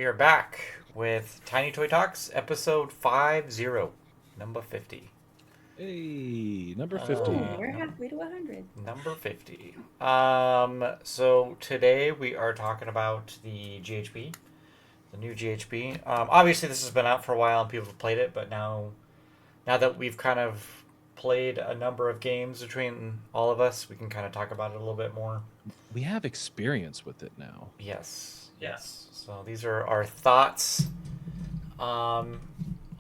we are back with Tiny Toy Talks, episode 50, number 50. Hey, number Ooh, 50. we're halfway to 100. Number 50. So today we are talking about the GHB, the new GHB. Obviously, this has been out for a while and people have played it, but now that we've kind of played a number of games between all of us, we can kind of talk about it a little bit more. We have experience with it now. Yes. So these are our thoughts on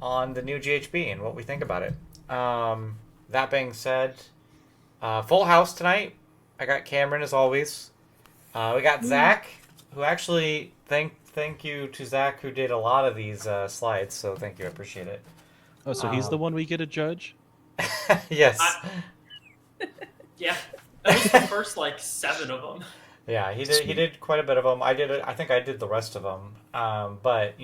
the new GHB and what we think about it. That being said, full house tonight. I got Camaron as always. We got Zach, who actually thank you to Zach who did a lot of these slides. So thank you, I appreciate it. Oh, so he's the one we get to judge? Yes. Yeah, at least the first like 7 of them. Yeah, he Sweet. did quite a bit of them. I think I did the rest of them. But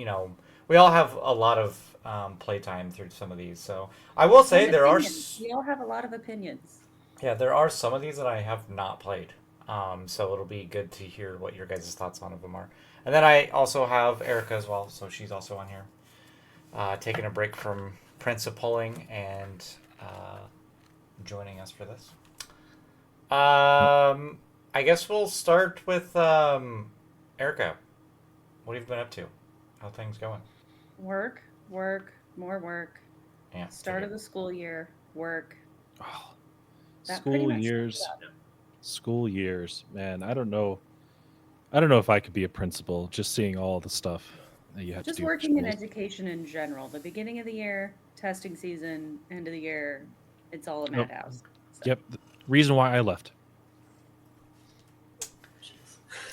we all have a lot of playtime through some of these. So I will say And there are opinions. We all have a lot of opinions. there are some of these that I have not played. So it'll be good to hear what your guys' thoughts on them are. And then I also have Erica as well, so she's also on here, taking a break from principaling and joining us for this. I guess we'll start with Erica. What have you been up to? How things going? Work, more work. Yeah. Start of the school year, work. Oh, That pretty school much years. sums it up. School years. Man, I don't know. I don't know if I could be a principal just seeing all the stuff that you have Just to do. for working in schools. education in general. The beginning of the year, testing season, end of the year, it's all a Nope. madhouse. So. Yep. The reason why I left.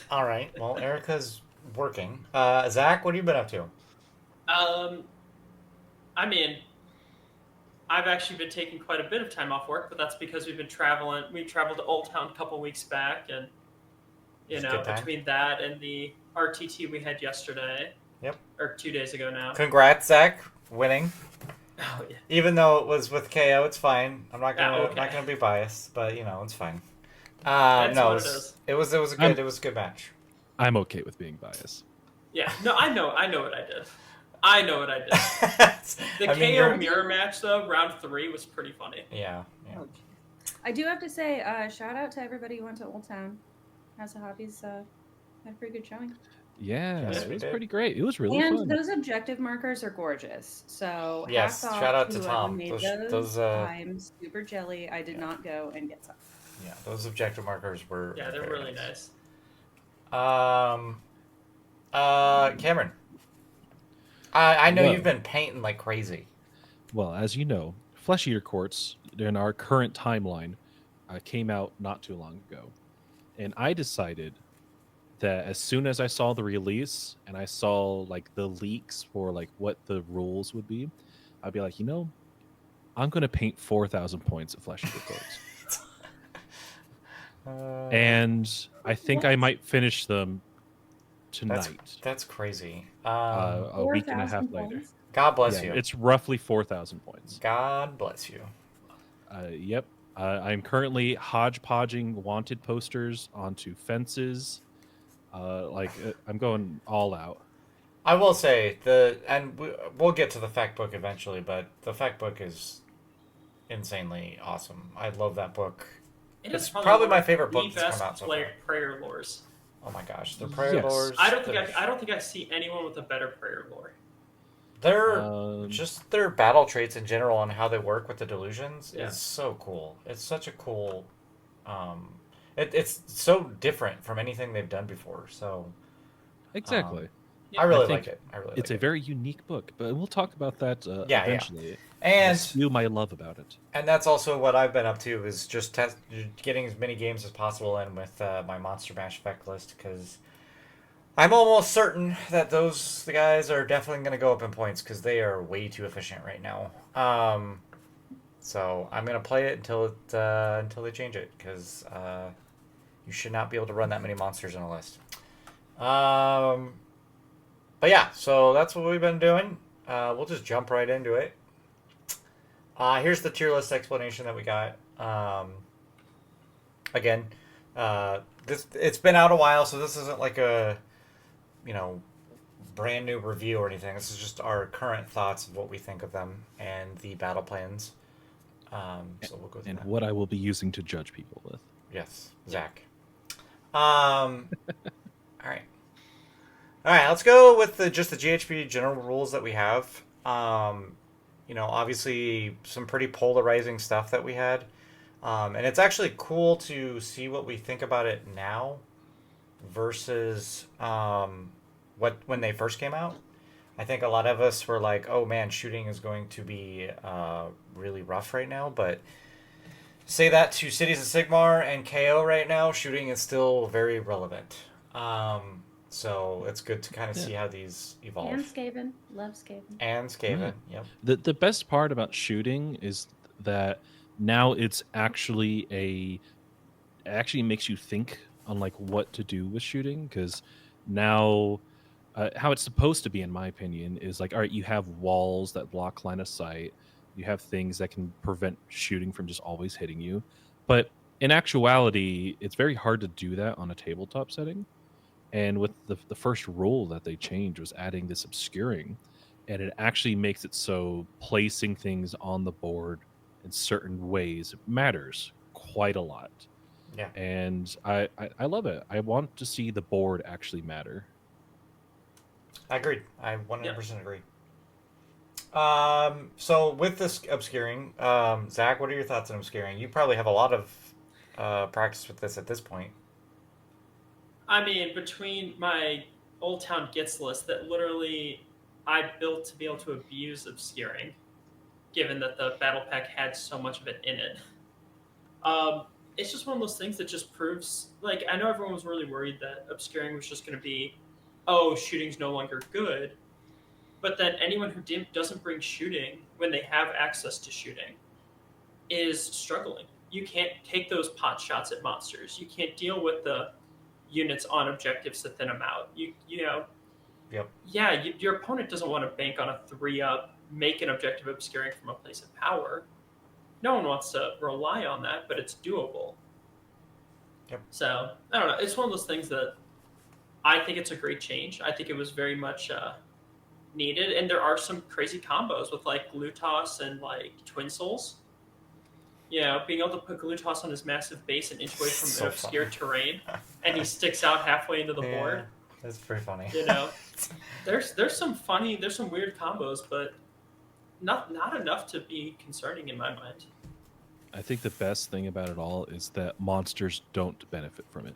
All right. Well, Erica's working. Zach, what have you been up to? I mean, I've actually been taking quite a bit of time off work, but that's because we've been traveling. We traveled to Old Town a couple weeks back, and Just good time. between that and the RTT we had yesterday. Yep. Or 2 days ago now. Congrats, Zach, winning. Oh yeah. Even though it was with KO, it's fine. I'm not gonna okay. not gonna be biased, but it's fine. That's No, what it is. it was a I'm- good match. I'm okay with being biased. Yeah. No, I know what I did. I know what I did. The I mean, KO you're- mirror match though, round 3 was pretty funny. Yeah. Oh, I do have to say, shout out to everybody who went to Old Town. House of Hobbies had a pretty good showing. Yeah, Yes, it we was did. pretty great. It was really And fun. those objective markers are gorgeous. So Yes, hats off shout out to whoever Tom. made Those, I'm super jelly. I did not go and get some. Yeah, those objective markers were. Yeah, they're very really nice. Cameron. I know Well- you've been painting like crazy. Well, as you know, Flesh Eater Courts in our current timeline came out not too long ago. And I decided that as soon as I saw the release and I saw like the leaks for like what the rules would be, I'd be like, I'm going to paint 4,000 points of Flesh Eater Courts. And I think I might finish them tonight, That's crazy. a week and a half 4,000 later. points? God bless Yeah, you. it's roughly 4,000 points. God bless you. Yep. I'm currently hodgepodging wanted posters onto fences. I'm going all out. I will say we'll get to the fact book eventually, but the fact book is insanely awesome. I love that book. It's probably my favorite book the that's best come out so far. prayer lores. Oh my gosh, the prayer Yes. lords. I don't think I see anyone with a better prayer lore. They're just their battle traits in general and how they work with the delusions Yeah. is so cool. It's such a cool. It's so different from anything they've done before. So Exactly. Yeah, I really I think like it. I really. It's a like it. very unique book, but we'll talk about that Yeah. eventually. And I'll spew my love about it. And that's also what I've been up to is just getting as many games as possible in with my Monster Mash effect list because I'm almost certain that the guys are definitely going to go up in points because they are way too efficient right now. So I'm going to play it until they change it because you should not be able to run that many monsters in a list. But yeah, so that's what we've been doing. We'll just jump right into it. Here's the tier list explanation that we got. Again, it's been out a while, so this isn't like a brand new review or anything. This is just our current thoughts of what we think of them and the battle plans. So we'll go through And that. what I will be using to judge people with. Yes, Zach. All right. All right, let's go with just the GHB general rules that we have. Obviously some pretty polarizing stuff that we had. And it's actually cool to see what we think about it now versus when they first came out. I think a lot of us were like, "Oh man, shooting is going to be really rough right now." But say that to Cities of Sigmar and KO right now, shooting is still very relevant. So it's good to kind of see how these evolve. And Skaven. Love Skaven. And Skaven, Yeah. yep. The best part about shooting is that now it's actually it actually makes you think on like what to do with shooting, because now how it's supposed to be, in my opinion, is like, all right, you have walls that block line of sight, you have things that can prevent shooting from just always hitting you, but in actuality it's very hard to do that on a tabletop setting. And with the first rule that they changed was adding this obscuring, and it actually makes it so placing things on the board in certain ways matters quite a lot. Yeah. And I love it. I want to see the board actually matter. I agreed. I 100% agree. So with this obscuring, Zach, what are your thoughts on obscuring? You probably have a lot of practice with this at this point. I mean, between my Old Town Gets list that literally I built to be able to abuse obscuring, given that the battle pack had so much of it in it. It's just one of those things that just proves, like, I know everyone was really worried that obscuring was just going to be, oh, shooting's no longer good. But then anyone who doesn't bring shooting when they have access to shooting is struggling. You can't take those pot shots at monsters. You can't deal with the units on objectives to thin them out. Yep. Yeah, your opponent doesn't want to bank on a 3-up, make an objective obscuring from a place of power. No one wants to rely on that, but it's doable. Yep. So, I don't know. It's one of those things that I think it's a great change. I think it was very much needed, and there are some crazy combos with like Glutos and like Twin Souls. Being able to put Glutos on his massive base and inch away from So an obscure funny. terrain, and he sticks out halfway into the board. That's pretty funny. There's some weird combos, but not enough to be concerning in my mind. I think the best thing about it all is that monsters don't benefit from it.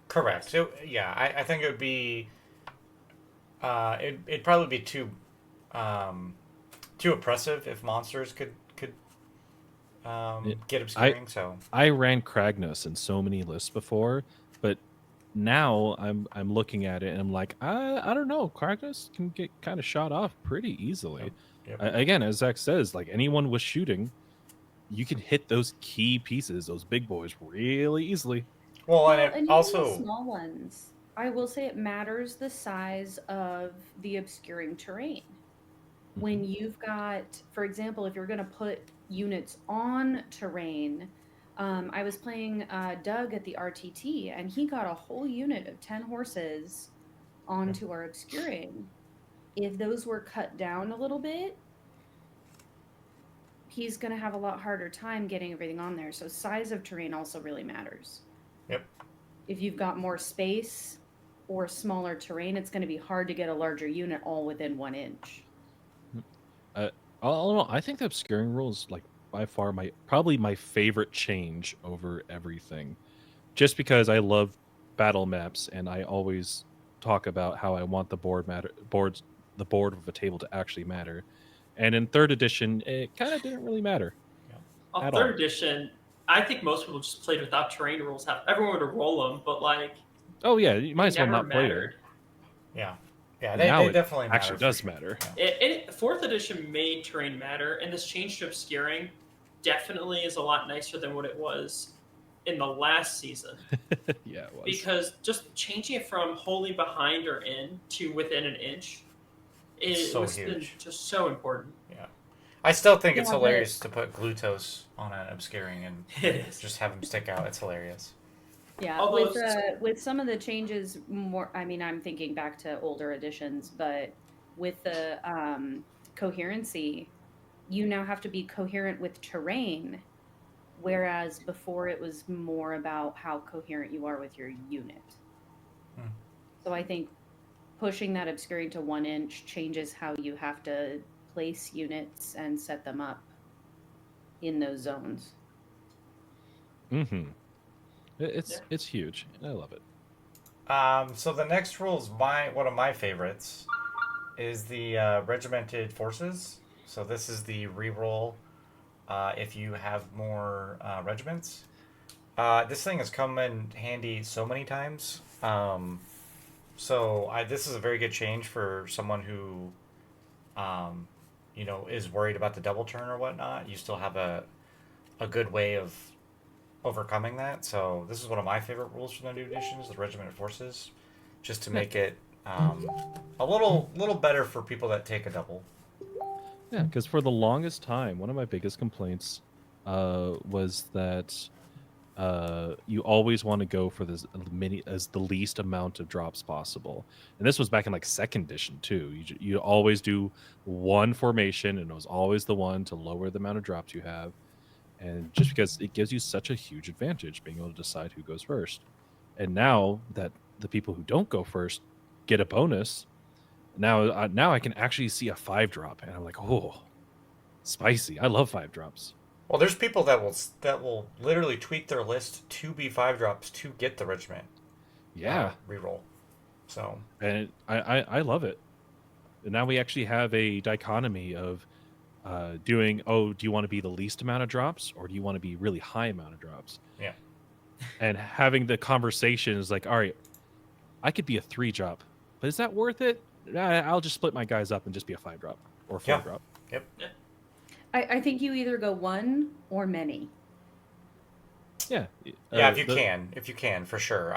Correct. So yeah, I think it would be it'd probably be too oppressive if monsters could get obscuring. I ran Kragnos in so many lists before, but now I'm looking at it and I'm like, I don't know, Kragnos can get kind of shot off pretty easily. Yep. Again, as Zach says, like anyone with shooting, you can hit those key pieces, those big boys, really easily. Well, and even also the small ones. I will say it matters the size of the obscuring terrain. When you've got, for example, if you're going to put units on terrain, I was playing Doug at the RTT, and he got a whole unit of 10 horses onto our obscuring. If those were cut down a little bit, he's going to have a lot harder time getting everything on there. So size of terrain also really matters. Yep. If you've got more space or smaller terrain, it's going to be hard to get a larger unit all within 1 inch. I think the obscuring rule is like by far probably my favorite change over everything, just because I love battle maps and I always talk about how I want the board of a table to actually matter. And in 3rd edition, it kind of didn't really matter. On 3rd edition, I think most people just played without terrain rules. Everyone would roll them, but like, oh yeah, you might as well not play it. Yeah. Yeah, now they definitely matter. Actually does matter. Yeah. 4th edition made terrain matter, and this change to obscuring definitely is a lot nicer than what it was in the last season. Yeah, it was. Because just changing it from wholly behind or in to within an inch is just so important. Yeah. I still think it's hilarious to put Glutos on an obscuring and it is. Just have him stick out. It's hilarious. Yeah, Although, with some of the changes, more. I mean, I'm thinking back to older editions, but with the coherency, you now have to be coherent with terrain, whereas before it was more about how coherent you are with your unit. Hmm. So I think pushing that obscuring to 1 inch changes how you have to place units and set them up in those zones. Mm-hmm. yeah. It's huge. I love it. So the next rule is one of my favorites is the regimented forces. So this is the reroll if you have more regiments. This thing has come in handy so many times. This is a very good change for someone who, is worried about the double turn or whatnot. You still have a good way of overcoming that. So this is one of my favorite rules from the new edition is the regimented forces, just to make it a little better for people that take a double. Yeah, because for the longest time, one of my biggest complaints was that you always want to go for the least amount of drops possible, and this was back in like second edition too. You always do one formation, and it was always the one to lower the amount of drops you have, and just because it gives you such a huge advantage being able to decide who goes first. And now that the people who don't go first get a bonus, now I can actually see a 5-drop, and I'm like, oh, spicy! I love 5-drops. Well, there's people that will literally tweak their list to be 5 drops to get the regiment Yeah, reroll. So and I love it. And now we actually have a dichotomy of doing, oh, do you want to be the least amount of drops or do you want to be really high amount of drops? yeah, And having the conversation is like, all right, I could be a 3-drop, but is that worth it? I'll just split my guys up and just be a 5-drop or a yeah, 4-drop. yep. I think you either go one or many. Yeah. Yeah, if you can, for sure.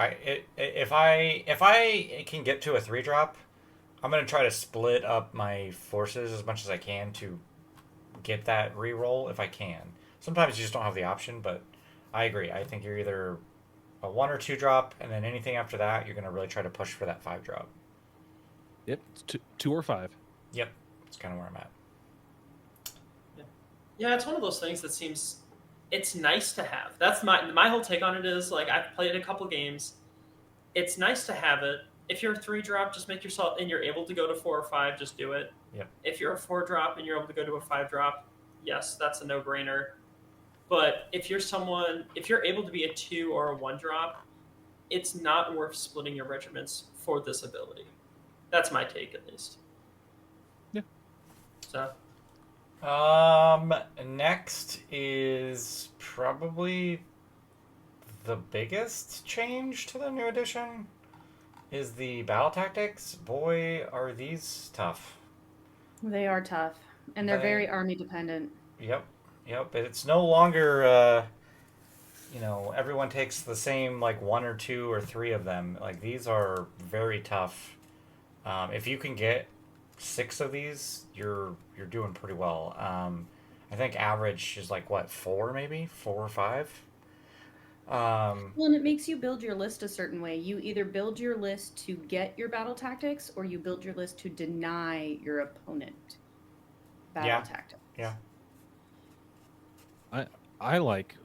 If I can get to a 3-drop, I'm gonna try to split up my forces as much as I can to get that reroll if I can. Sometimes you just don't have the option, but I agree. I think you're either a 1 or 2 drop, and then anything after that, you're gonna really try to push for that 5-drop. Yep. It's 2 or 5. Yep, that's kind of where I'm at. Yeah, it's one of those things that seems it's nice to have. That's my whole take on it is like I've played a couple games. It's nice to have it. If you're a 3-drop, just make yourself and you're able to go to 4 or 5, just do it. Yep. If you're a 4-drop and you're able to go to a 5-drop, yes, that's a no-brainer. But if you're able to be a 2 or a 1-drop, it's not worth splitting your regiments for this ability. That's my take, at least. Yeah. So. Next is probably the biggest change to the new edition is the battle tactics. Boy, are these tough. They are tough, and they're very army dependent. Yep. It's no longer, everyone takes the same like 1 or 2 or 3 of them. Like these are very tough. If you can get 6 of these, you're doing pretty well. I think average is like what 4 maybe 4 or 5. Well, and it makes you build your list a certain way. You either build your list to get your battle tactics, or you build your list to deny your opponent battle tactics. Yeah. I like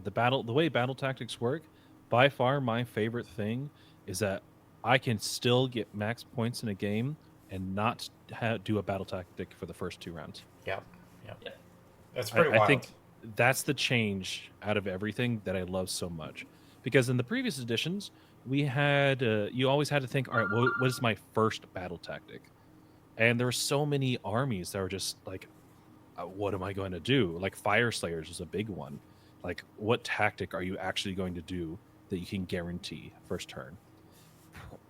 the way battle tactics work. By far, my favorite thing is that I can still get max points in a game and not do a battle tactic for the first 2 rounds. Yep. Yeah. That's pretty wild. I think that's the change out of everything that I love so much. Because in the previous editions, we had you always had to think, all right, what is my first battle tactic? And there were so many armies that were just like, what am I going to do? Like Fire Slayers was a big one. Like, what tactic are you actually going to do that you can guarantee first turn?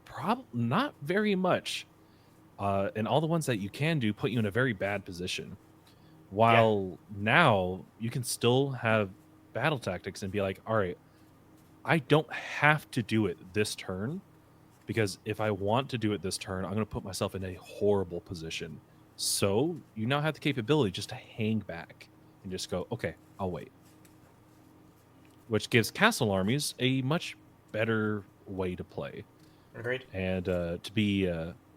Probably not very much. And all the ones that you can do put you in a very bad position. While now you can still have battle tactics and be like, all right, I don't have to do it this turn, because if I want to do it this turn, I'm going to put myself in a horrible position. So you now have the capability just to hang back and just go, okay, I'll wait. Which gives castle armies a much better way to play, Agreed. and to be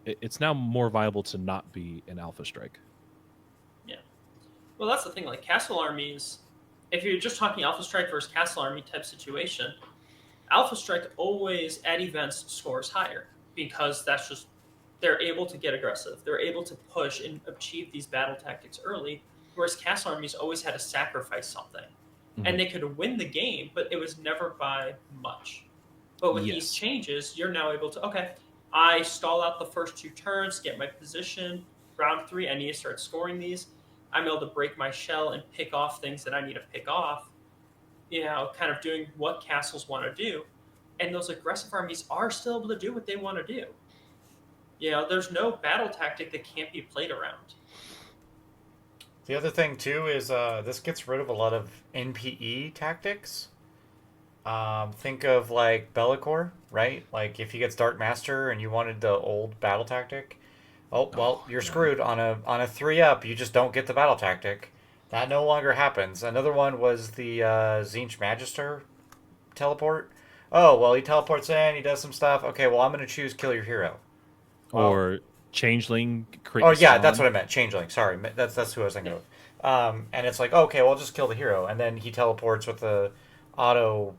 it's now more viable to not be an alpha strike. Well, that's the thing. Like castle armies, if you're just talking Alpha Strike versus Castle Army type situation, Alpha Strike always at events scores higher because that's just they're able to get aggressive. They're able to push and achieve these battle tactics early, whereas Castle Armies always had to sacrifice something. And they could win the game, but it was never by much. But with these changes, you're now able to, okay, I stall out the first 2 turns, get my position. Round 3, I need to start scoring these. I'm able to break my shell and pick off things that I need to pick off, kind of doing what castles want to do. And those aggressive armies are still able to do what they want to do. There's no battle tactic that can't be played around. The other thing, too, is this gets rid of a lot of NPE tactics. Think of, like, Bellicor, right? Like, if he gets Dark Master and you wanted the old battle tactic, you're screwed. On a 3-up, you just don't get the battle tactic. That no longer happens. Another one was the Zinch Magister teleport. Oh, well, he teleports in, he does some stuff. Okay, well, I'm going to choose Kill Your Hero. Or Changeling. That's what I meant. Changeling. Sorry, that's who I was thinking of. And it's like, okay, well, just kill the hero, and then he teleports with the auto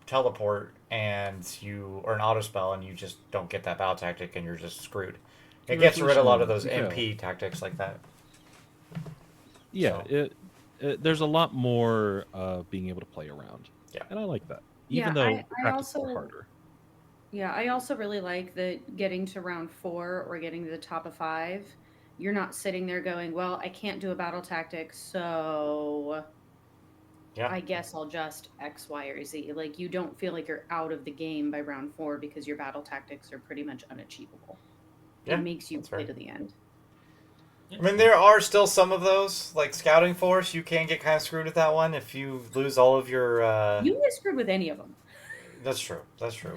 teleport, or an auto spell, and you just don't get that battle tactic, and you're just screwed. It gets rid of a lot of those MP tactics like that. Yeah, so. There's a lot more being able to play around. Yeah, and I like that, even though the practice are harder. Yeah, I also really like that getting to round 4 or getting to the top of 5, you're not sitting there going, well, I can't do a battle tactic, so I guess I'll just X, Y, or Z. Like, you don't feel like you're out of the game by round 4 because your battle tactics are pretty much unachievable. Yeah, it makes you play to the end. I mean, there are still some of those, like Scouting Force. You can get kind of screwed with that one if you lose all of your... You can get screwed with any of them. That's true.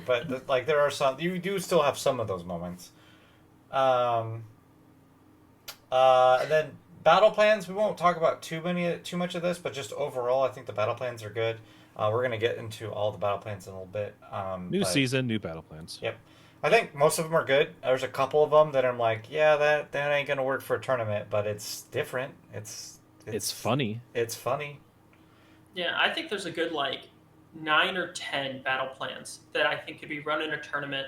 But like, there are some. You do still have some of those moments. And then battle plans. We won't talk about too much of this, but just overall, I think the battle plans are good. We're gonna get into all the battle plans in a little bit. New season, new battle plans. Yep. I think most of them are good. There's a couple of them that I'm like, yeah, that ain't gonna work for a tournament, but it's different. It's funny. It's funny. Yeah, I think there's a good 9 or 10 battle plans that I think could be run in a tournament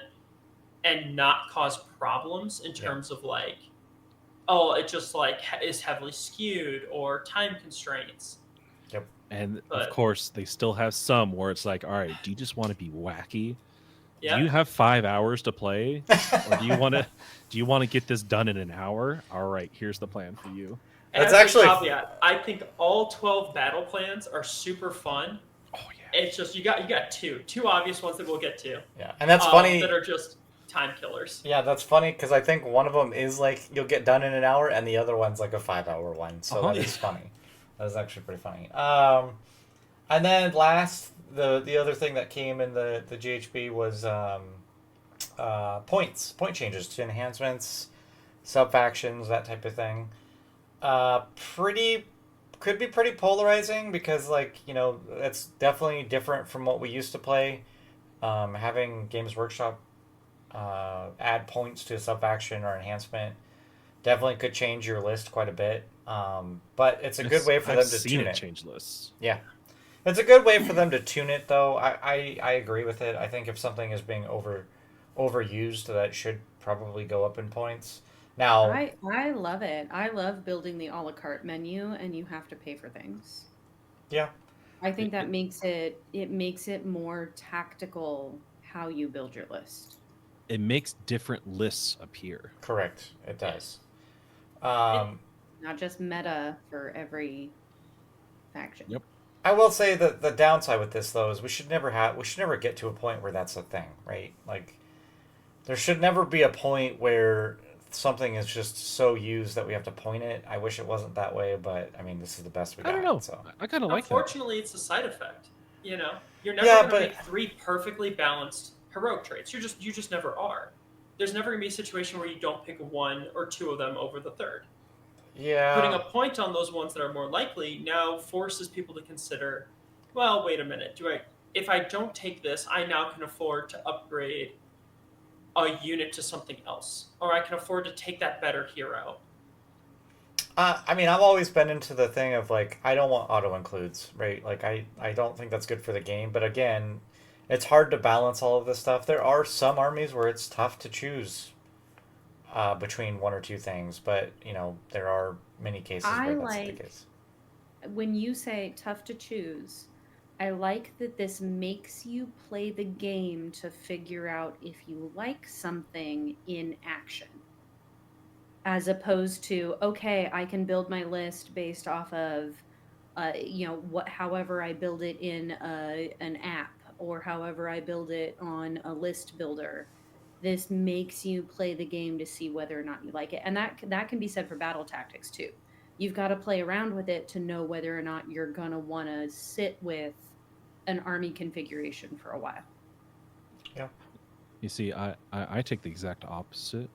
and not cause problems in terms of it just is heavily skewed or time constraints. Yep. And of course they still have some where it's like, all right, do you just want to be wacky? Yep. Do you have 5 hours to play? Or do you want to get this done in an hour? All right, here's the plan for you. That's actually a caveat. I think all 12 battle plans are super fun. Oh yeah. It's just you got two obvious ones that we'll get to. Yeah, and that's funny. That are just time killers. Yeah, that's funny because I think one of them is you'll get done in an hour, and the other one's a 5-hour one. So that is funny. That is actually pretty funny. And then last, the other thing that came in the GHB was point changes to enhancements, sub factions, that type of thing. Could be pretty polarizing because it's definitely different from what we used to play. Having Games Workshop add points to a sub-faction or enhancement definitely could change your list quite a bit. But it's a good way for them to tune it. Change lists. Yeah. It's a good way for them to tune it, though. I agree with it. I think if something is being overused, that should probably go up in points. Now, I love it. I love building the a la carte menu, and you have to pay for things. Yeah. I think that makes it more tactical how you build your list. It makes different lists appear. Correct. It does. Not just meta for every faction. Yep. I will say that the downside with this, though, is we should never get to a point where that's a thing, right? There should never be a point where something is just so used that we have to point it. I wish it wasn't that way, but I mean, this is the best we got. I don't know. So. I kind of like that. Unfortunately, it's a side effect. You're never going to make 3 perfectly balanced heroic traits. You just never are. There's never going to be a situation where you don't pick 1 or 2 of them over the third. Yeah. Putting a point on those ones that are more likely now forces people to consider, well, wait a minute. if I don't take this, I now can afford to upgrade a unit to something else, or I can afford to take that better hero. I mean, I've always been into the thing of like I don't want auto includes, right? Like I don't think that's good for the game. But again, it's hard to balance all of this stuff. There are some armies where it's tough to choose between one or two things, but there are many cases I where that's the like case. when you say tough to choose, I like that this makes you play the game to figure out if you like something in action. As opposed to, okay, I can build my list based off of, however I build it in an app or however I build it on a list builder. This makes you play the game to see whether or not you like it, and that can be said for battle tactics too. You've got to play around with it to know whether or not you're gonna want to sit with an army configuration for a while. Yeah. You see, I take the exact opposite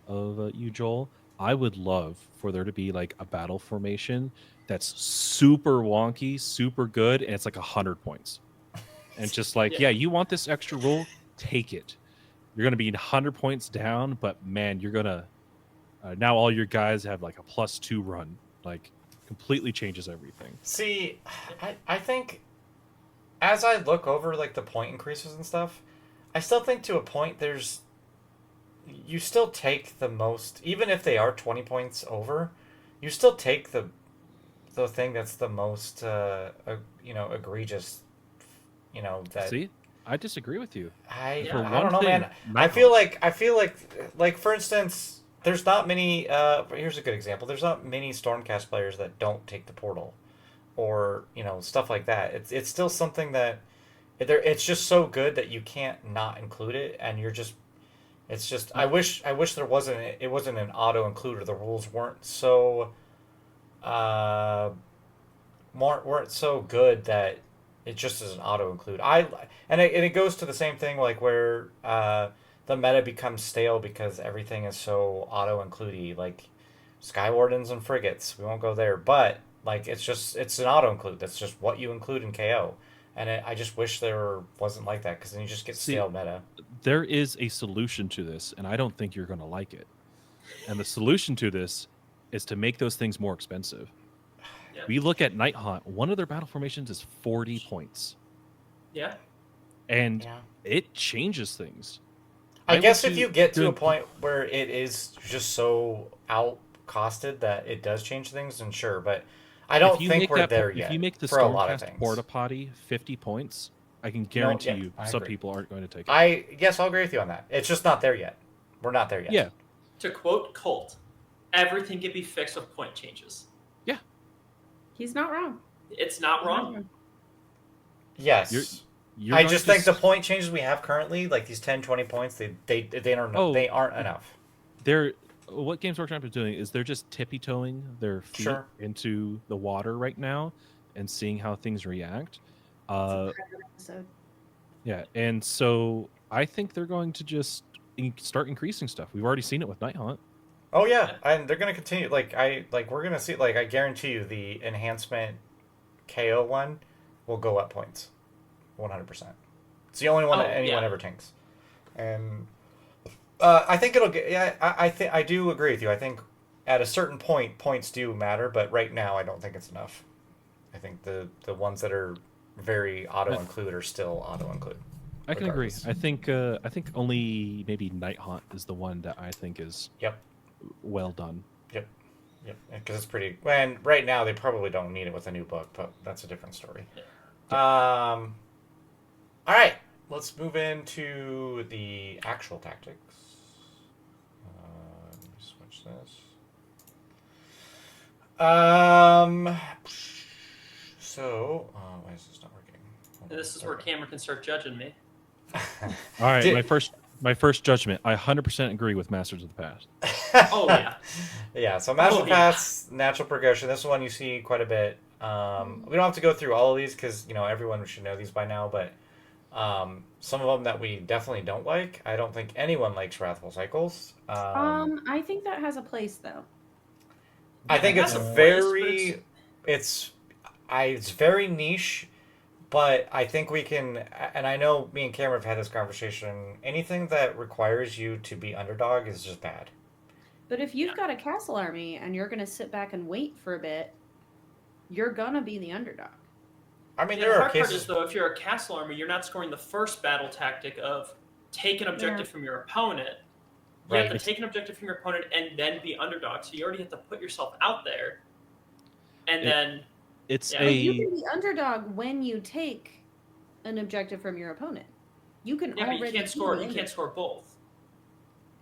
of you, Joel. I would love for there to be like a battle formation that's super wonky, super good, and it's like 100 points. And just like, yeah, you want this extra rule? Take it. You're going to be 100 points down, but man, you're going to now all your guys have like a +2 run. Like, completely changes everything. See, I think as I look over like the point increases and stuff, I still think to a point you still take the most, even if they are 20 points over, you still take the thing that's the most egregious, that See, I disagree with you. I For I one don't know, thing, man. I feel Nighthawk. like for instance, there's not many. Here's a good example. There's not many Stormcast players that don't take the portal, or stuff like that. It's still something that it's just so good that you can't not include it, and you're just. It's just I wish there wasn't it wasn't an auto include, or the rules weren't so weren't so good that it just is an auto include. And it goes to the same thing like where the meta becomes stale because everything is so auto includey, like Skywardens and frigates. We won't go there, but like it's an auto include. That's just what you include in KO. And I just wish there wasn't like that, because then you just get stale meta. There is a solution to this, and I don't think you're going to like it. And the solution to this is to make those things more expensive. Yeah. We look at Night Haunt. One of their battle formations is 40 points. Yeah. And it changes things. I guess if you get to a point where it is just so out costed that it does change things, then sure. But I don't think we're there yet. If you make the for a lot of Stormcast things. Porta Potty 50 points, I can guarantee you some agree. people aren't going to take it. Yes, I'll agree with you on that. It's just not there yet. We're not there yet. Yeah. To quote Colt, everything can be fixed with point changes. Yeah. He's not wrong. It's not wrong. Yes. You're I just think the point changes we have currently, like these 10, 20 points, they aren't enough. What Games Workshop is doing is they're just tippy-toeing their feet into the water right now and seeing how things react. Yeah, and so I think they're going to just start increasing stuff. We've already seen it with Night Haunt. Oh yeah, and they're going to continue. We're going to see. Like, I guarantee you, the enhancement KO one will go up points, 100%. It's the only one that anyone ever tanks, and I think it'll get. Yeah, I do agree with you. I think at a certain point, points do matter, but right now, I don't think it's enough. I think the ones that are very auto include are still auto include. I can agree. I think only maybe Night Haunt is the one that I think is well done. Yep, because it's pretty. And right now they probably don't need it with a new book, but that's a different story. All right, let's move into the actual tactics. Let me switch this. So, why is this not working? This is where Camaron can start judging me. All right, my first judgment. I 100% agree with Masters of the Past. Oh yeah. Yeah. So Masters of the Past, natural progression. This one you see quite a bit. We don't have to go through all of these because everyone should know these by now. But some of them that we definitely don't like. I don't think anyone likes Wrathful Cycles. I think that has a place though. I think it's very, it's very niche, But I think we can, and I know me and Cameron have had this conversation. Anything that requires you to be underdog is just bad. But if you've got a castle army and you're going to sit back and wait for a bit, you're going to be the underdog. I mean, Yeah, there the are hard part cases. is, though, if you're a castle army, you're not scoring the first battle tactic of take an objective from your opponent. You have Right. to take an objective from your opponent and then be underdog. So you already have to put yourself out there. And then It's Yeah. But you a can be underdog when you take an objective from your opponent. You can yeah, but already you can't be score. the You can't underdog. score both.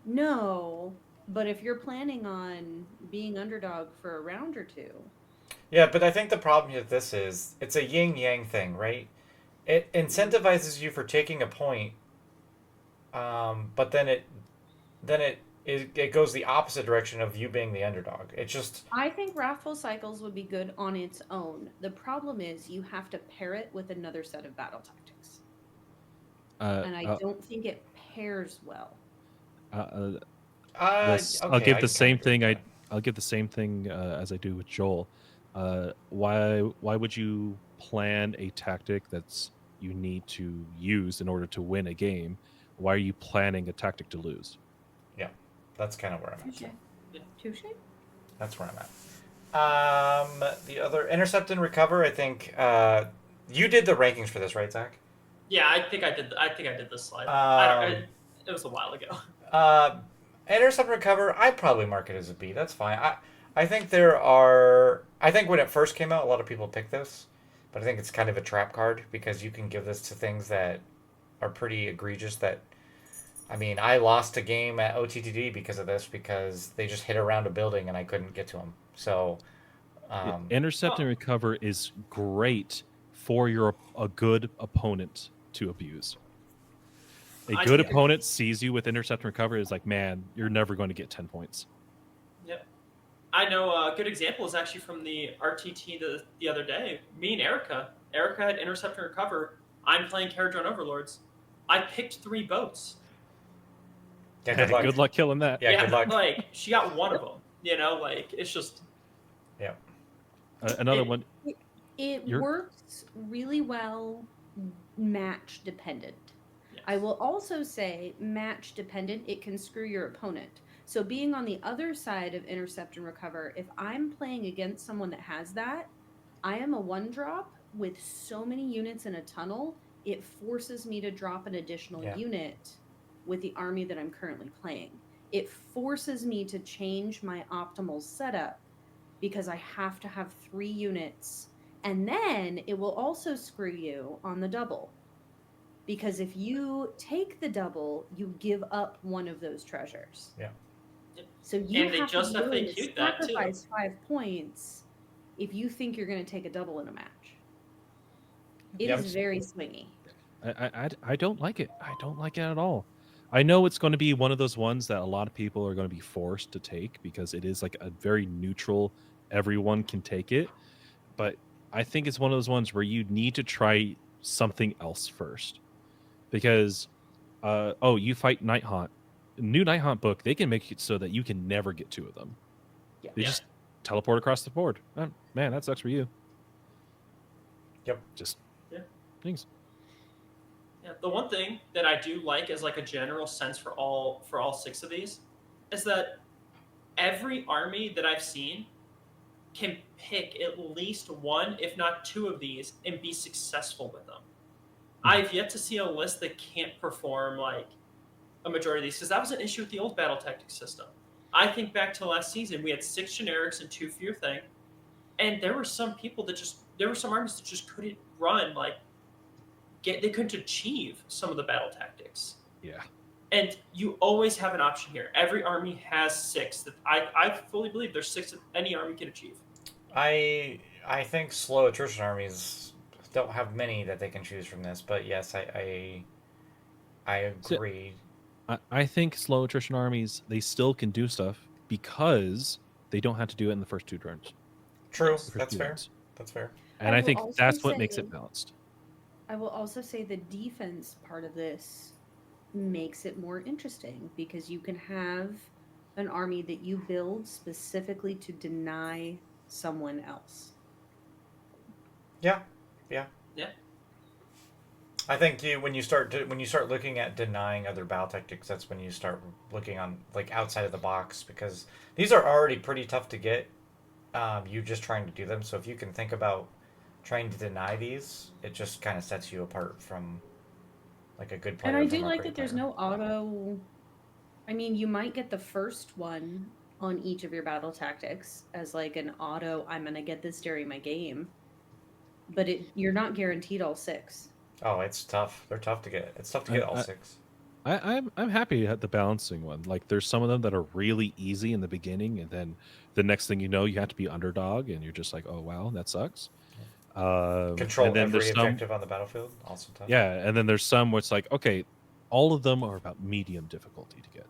No, but if you're planning on being underdog for a round or two, Yeah, but I think the problem with this is it's a yin yang thing, right? It incentivizes you for taking a point, but then it goes the opposite direction of you being the underdog. It's just I think Wrathful Cycles would be good on its own. The problem is you have to pair it with another set of battle tactics. And I don't think it pairs well. I'll okay. give I the can same kinda agree with thing. that. I'll give the same thing as I do with Joel. Why would you plan a tactic that's you need to use in order to win a game? Why are you planning a tactic to lose? Yeah, that's kind of where I'm at. Touche. Too. Touche? That's where I'm at. The other intercept and recover. I think you did the rankings for this, right, Zach? Yeah, I think I did. I think I did this slide. It was a while ago. Uh, intercept and recover. I'd probably mark it as a B. That's fine. I think there are. I think when it first came out, a lot of people picked this, but I think it's kind of a trap card because you can give this to things that are pretty egregious. That I mean, I lost a game at OTTD because of this because they just hit around a building and I couldn't get to them. So, Intercept and Well, recover is great for a good opponent to abuse. A I good think- opponent sees you with intercept and recover is like, man, you're never going to get 10 points. Yep. I know a good example is actually from the RTT the other day. Me and Erica. Erica had intercept and recover. I'm playing Caradron Overlords. I picked 3 boats. yeah, good luck. Good luck killing that. Yeah, good luck. Like she got one of them. You know, like it's just Yeah. Another It- one. It You're- works really well match dependent. yes. I will also say match dependent, it can screw your opponent. So being on the other side of intercept and recover, if I'm playing against someone that has that, I am a 1-drop with so many units in a tunnel, it forces me to drop an additional Yeah. unit with the army that I'm currently playing. It forces me to change my optimal setup because I have to have 3 units. And then it will also screw you on the double. Because if you take the double, you give up one of those treasures. Yeah. So you And they have just to be willing to FAQ'd that, too. sacrifice 5 points if you think you're going to take a double in a match. It Yep. is very swingy. I don't like it. I don't like it at all. I know it's going to be one of those ones that a lot of people are going to be forced to take because it is like a very neutral, everyone can take it. But I think it's one of those ones where you need to try something else first. Because, you fight Night Haunt. New Night Haunt book, they can make it so that you can never get 2 of them. Yeah. They just teleport across the board. Oh, man, that sucks for you. Yep. Just Yeah. things. Yeah, the one thing that I do like as like a general sense for all 6 of these is that every army that I've seen can pick at least 1, if not 2 of these and be successful with them. I've yet to see a list that can't perform like a majority of these because that was an issue with the old battle tactics system. I think back to last season, we had 6 generics and 2 fear thing, and there were some armies that just couldn't run they couldn't achieve some of the battle tactics. Yeah. And you always have an option here. Every army has 6 that I fully believe there's 6 that any army can achieve. I think slow attrition armies don't have many that they can choose from this, but yes, I agree. I think slow attrition armies, they still can do stuff because they don't have to do it in the first 2 turns. True, Yes. The first that's 2 fair. rounds. That's fair. And I I will think also that's what makes say- it balanced. I will also say the defense part of this makes it more interesting because you can have an army that you build specifically to deny someone else. Yeah. I think when you start looking at denying other battle tactics, that's when you start looking on like outside of the box, because these are already pretty tough to get. You just trying to do them. So if you can think about trying to deny these, it just kind of sets you apart from like a good player. And I do from a like great that there's player. no auto. I mean, you might get the first one on each of your battle tactics as like an auto, I'm going to get this during my game. But you're not guaranteed all 6. Oh, it's tough. They're tough to get. It's tough to get all 6. I'm happy at the balancing one. Like there's some of them that are really easy in the beginning, and then the next thing you know, you have to be underdog, and you're just like, oh wow, that sucks. Control And then every there's some, objective on the battlefield. Also tough. yeah, and then there's some where it's like, okay, all of them are about medium difficulty to get.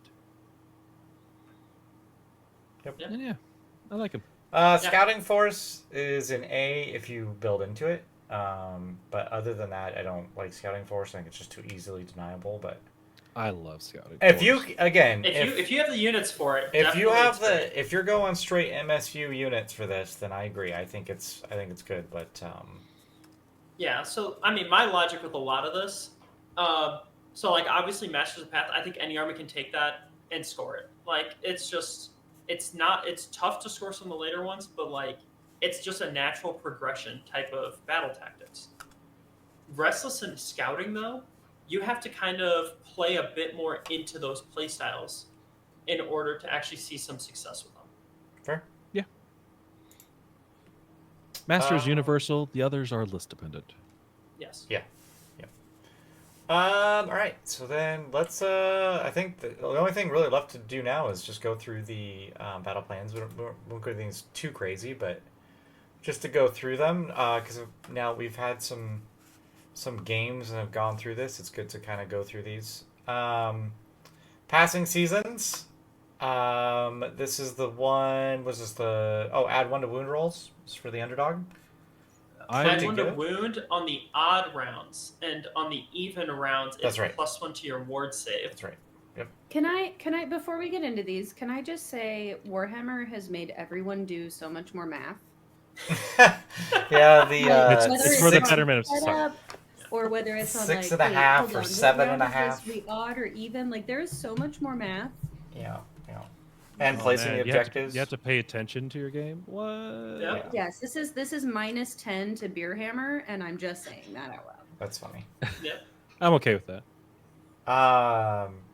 Yep. And yeah, I like them. Scouting Force is an A if you build into it. But other than that, I don't like Scouting Force. I think it's just too easily deniable. But I love scouting. if Force. you again, if you have the units for it, if you definitely have it's great. if you're going straight MSU units for this, then I agree. I think it's good. But Yeah, so I mean, my logic with a lot of this, so like obviously Masters of the Path, I think any army can take that and score it. Like it's tough to score some of the later ones, but like it's just a natural progression type of battle tactics. Restless and Scouting though, you have to kind of play a bit more into those play styles in order to actually see some success with them. fair. Masters universal. The others are list dependent. Yes. Yeah. All right. So then let's. I think the only thing really left to do now is just go through the battle plans. We won't go to things too crazy, but just to go through them, because now we've had some games and have gone through this. It's good to kind of go through these. Passing seasons. This is the one. Was this the? Oh, add 1 to wound rolls. This is for the underdog. Add 1 to wound on the odd rounds, and on the even rounds, it's right. +1 to your ward save. That's right. Yep. Can I before we get into these, can I just say Warhammer has made everyone do so much more math? Yeah, the it's for the betterment of society. Or whether it's on 6 like, and a half hold or on, 7 and a what round is half. this? We odd or even, like there is so much more math. Yeah. And placing the objectives. You have to pay attention to your game. What? Yeah. Yes, this is -10 to Beerhammer, and I'm just saying that out loud. That's funny. Yep. I'm okay with that.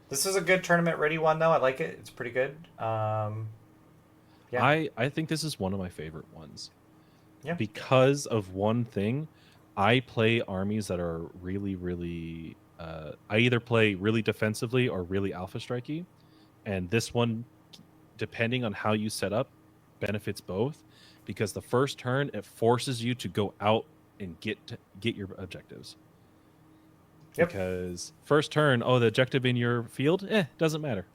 This is a good tournament ready one though. I like it. It's pretty good. Yeah. I think this is one of my favorite ones. Yeah. Because of one thing, I play armies that are really, really. I either play really defensively or really alpha strikey, and this one, depending on how you set up, benefits both, because the first turn it forces you to go out and get your objectives. Yep. Because first turn, the objective in your field, doesn't matter.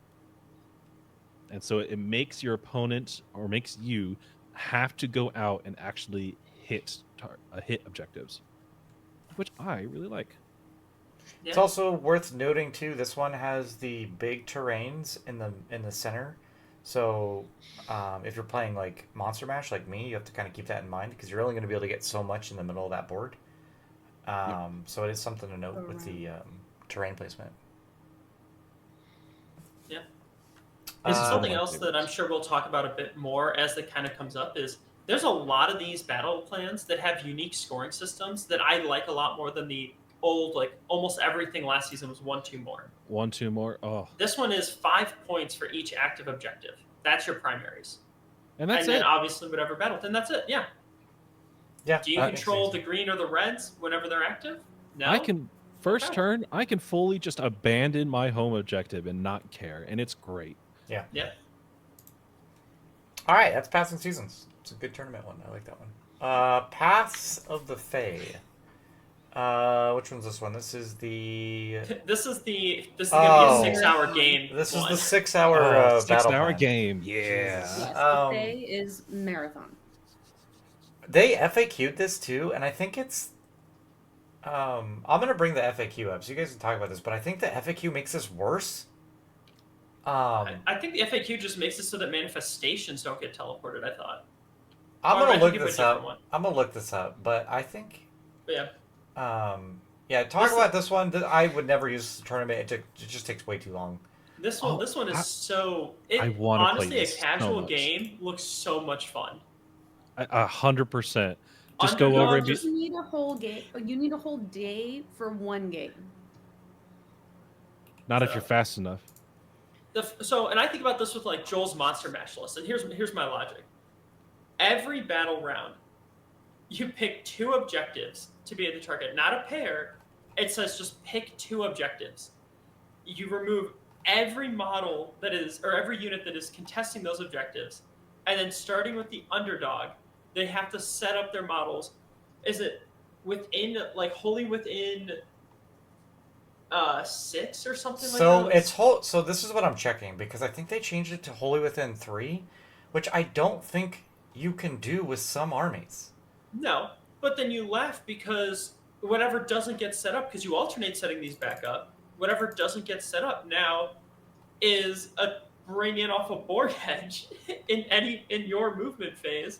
And so it makes your opponent, or makes you, have to go out and actually hit objectives, which I really like. Yeah. It's also worth noting too. This one has the big terrains in the center. So, if you're playing like Monster Mash like me, you have to kind of keep that in mind, because you're only going to be able to get so much in the middle of that board. So it is something to note with the terrain placement. Yeah. This is something else that I'm sure we'll talk about a bit more as it kind of comes up. Is there's a lot of these battle plans that have unique scoring systems that I like a lot more than the old, like almost everything last season was 1-2 more. 1-2 more. Oh. This one is 5 points for each active objective. That's your primaries. And that's then it. Obviously whatever battle, then that's it. Yeah. Yeah. Do you control the green or the reds whenever they're active? No. I can turn. I can fully just abandon my home objective and not care, and it's great. Yeah. Yeah. All right, that's Passing Seasons. It's a good tournament one. I like that one. Paths of the Fae. Which one's this one? This is the. This is gonna be a 6-hour game. This one. is the 6-hour battle 6-hour plan. game. Yeah. Yes, the Fae is marathon. They FAQ'd this too, and I think it's. I'm gonna bring the FAQ up so you guys can talk about this, but I think the FAQ makes this worse. I think the FAQ just makes it so that manifestations don't get teleported. I thought. I'm Or I gonna can look give it a this different up. one. I'm gonna look this up, but I think. But yeah. Yeah, talk about this one. I would never use the tournament. It just takes way too long. This Oh, one is so. I It wanna play honestly, a this so casual much. game looks so much fun. 100%. Just go over Underdog and be. just You need a whole game. You need a whole day for one game. Not if you're fast enough. and I think about this with like Joel's Monster Mash list, and here's my logic. Every battle round, you pick 2 objectives to be at the target, not a pair. It says just pick 2 objectives. You remove every model that is, or every unit that is contesting those objectives, and then starting with the underdog, they have to set up their models. Is it within, like, wholly within 6 or something So like that? it's whole. So this is what I'm checking because I think they changed it to wholly within 3, which I don't think you can do with some armies. No, but then you laugh because whatever doesn't get set up, because you alternate setting these back up, whatever doesn't get set up now is a bring in off a board edge in your movement phase.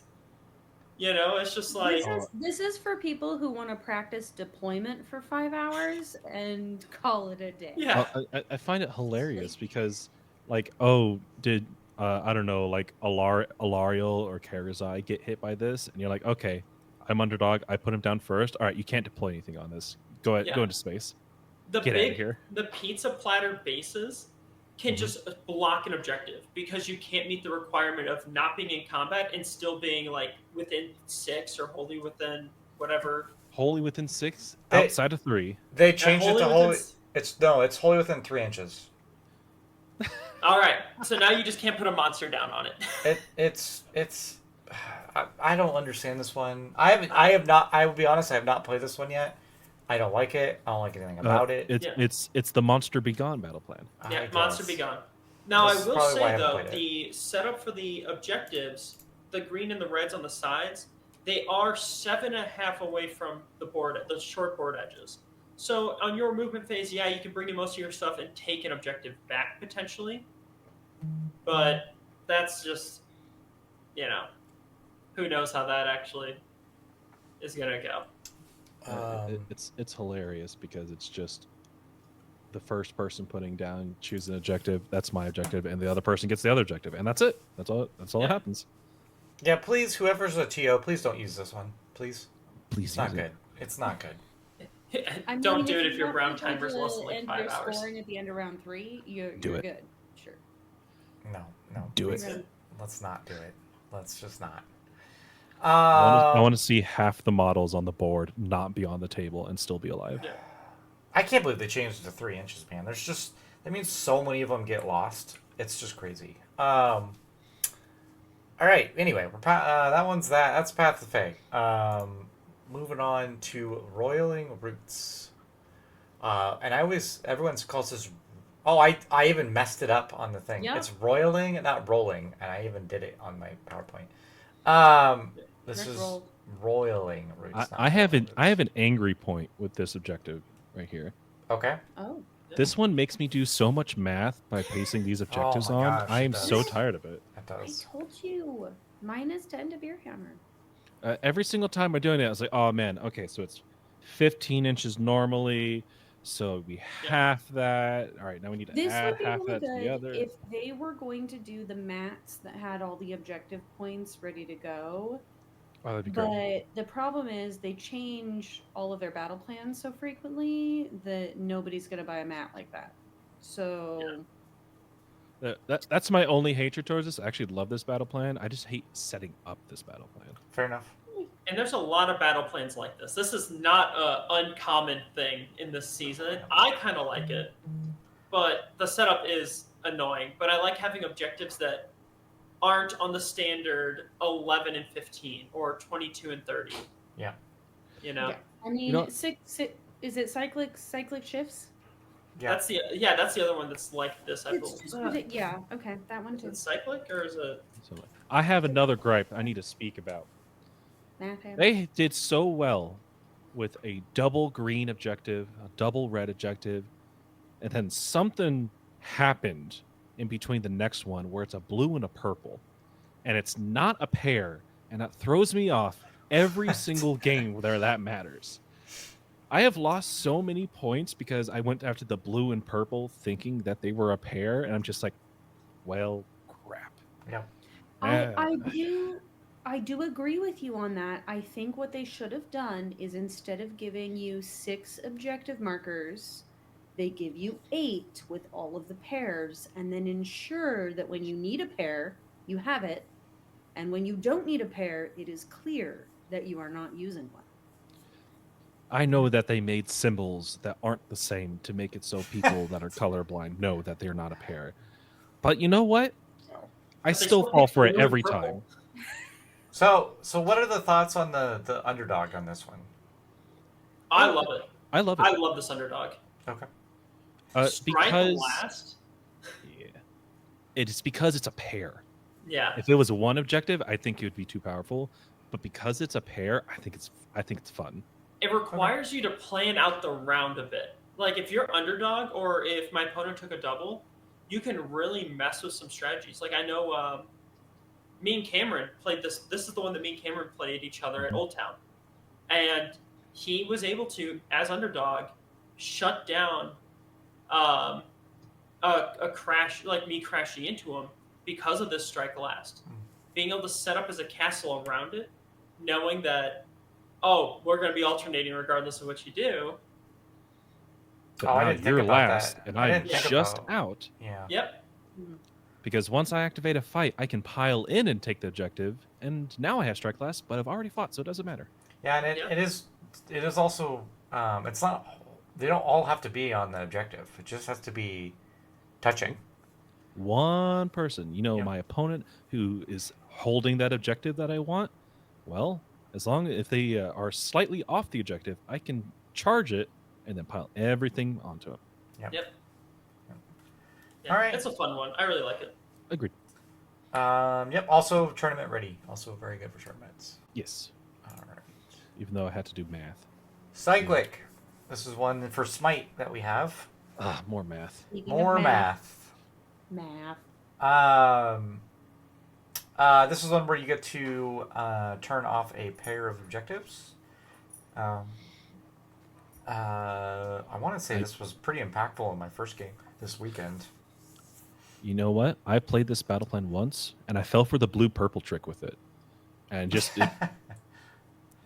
You know, it's just like This is for people who want to practice deployment for 5 hours and call it a day. yeah. I find it hilarious because, like, oh, did I don't know, like Alariel or Karazai get hit by this? And you're like, okay, I'm underdog. I put him down first. All right, you can't deploy anything on this. Go ahead, Yeah. go into space. The Get out of here. The pizza platter bases can just block an objective because you can't meet the requirement of not being in combat and still being like within 6 or wholly within whatever. Wholly within 6, They- outside of 3. They changed it to wholly wholly. within It's wholly within 3 inches. All right, so now you just can't put a monster down on it. It's. I don't understand this one. I have not. I will be honest. I have not played this one yet. I don't like it. I don't like anything about it. It's the Monster Be Gone battle plan. Yeah, I Monster guess. Be Gone. Now, This I is will probably why I say, haven't though, played the setup for the objectives, the green and the reds on the sides, they are 7.5 away from the board, the short board edges. So on your movement phase, yeah, you can bring in most of your stuff and take an objective back, potentially. But that's just, you know, who knows how that actually is going to go. It's hilarious because it's just the first person putting down, choose an objective. That's my objective, and the other person gets the other objective, and that's it. That's all that happens. Yeah, please, whoever's a TO, please don't use this one. Please. Please, It's not use it. good. It's not good. Don't do it if you your have brown to timer's do less than like and 5 you're hours. scoring at the end of round 3, you're Do it. good. Sure. No. Do please. it. Let's not do it. Let's just not. I want to see half the models on the board not be on the table and still be alive. Yeah. I can't believe they changed it to 3 inches, man. That means so many of them get lost. It's just crazy. All right. Anyway, that's Path to Fae. Moving on to Roiling Roots. And everyone calls this. Oh, I even messed it up on the thing. Yeah. It's roiling, not rolling, and I even did it on my PowerPoint. This Rick is rolled. roiling roots. I have an angry point with this objective right here. Okay. Oh. This one makes me do so much math by pasting these objectives my on. gosh, I it am does. so tired of it. That I does. told you. -10 to Beer Hammer. Every single time we're doing it, I was like, oh man, okay, so it's 15 inches normally. So we half that. All right, now we need to This add would be half really that to the good other. if they were going to do the mats that had all the objective points ready to go. Oh, that'd be great. But the problem is they change all of their battle plans so frequently that nobody's going to buy a mat like that. So That's my only hatred towards this. I actually love this battle plan. I just hate setting up this battle plan. Fair enough. And there's a lot of battle plans like this. This is not an uncommon thing in this season. I kind of like it, but the setup is annoying. But I like having objectives that aren't on the standard 11 and 15 or 22 and 30. Yeah. You know? yeah. I mean, You know- is it cyclic shifts? Yeah. That's the other one that's like this, I believe. Yeah, okay, that one Is too. it cyclic or is it? So I have another gripe I need to speak about. Okay. They did so well with a double green objective, a double red objective, and then something happened in between the next one where it's a blue and a purple, and it's not a pair, and that throws me off every single game where that matters. I have lost so many points because I went after the blue and purple thinking that they were a pair, and I'm just like, well, crap. Yeah. I Ah. I do I do agree with you on that. I think what they should have done is instead of giving you 6 objective markers, they give you 8 with all of the pairs and then ensure that when you need a pair, you have it, and when you don't need a pair, it is clear that you are not using one. I know that they made symbols that aren't the same to make it so people that are colorblind know that they're not a pair. But you know what? I But they still still fall picked for it blue and every purple. time. So what are the thoughts on the underdog on this one? I love it. I love I it. love this underdog. Okay. Strike Because last. yeah, it's because it's a pair. Yeah. If it was one objective, I think it would be too powerful. But because it's a pair, I think it's fun. It requires you to plan out the round a bit. Like if you're underdog or if my opponent took a double, you can really mess with some strategies. Like I know me and Cameron played this. This is the one that me and Cameron played each other at Old Town, and he was able to, as underdog, shut down a crash like me crashing into him because of this strike last. Being able to set up as a castle around it, knowing that we're going to be alternating regardless of what you do. But I now didn't think you're about last, that. and I I'm didn't think just about- out. Yeah. Yep. Because once I activate a fight, I can pile in and take the objective, and now I have strike last, but I've already fought, so it doesn't matter. Yeah, and Yeah. it is also it's not, they don't all have to be on the objective. It just has to be touching. One person, Yep. my opponent who is holding that objective that I want, well, as long if they are slightly off the objective, I can charge it and then pile everything onto it. Yeah, All right. It's a fun one. I really like it. Agreed. Yep. Also tournament ready. Also very good for tournaments. Yes. All right. Even though I had to do math. Cyclic. This is one for Smite that we have. More math. Speaking of More math. Math. This is one where you get to turn off a pair of objectives. I want to say this was pretty impactful in my first game this weekend. You know what? I played this battle plan once, and I fell for the blue-purple trick with it. And just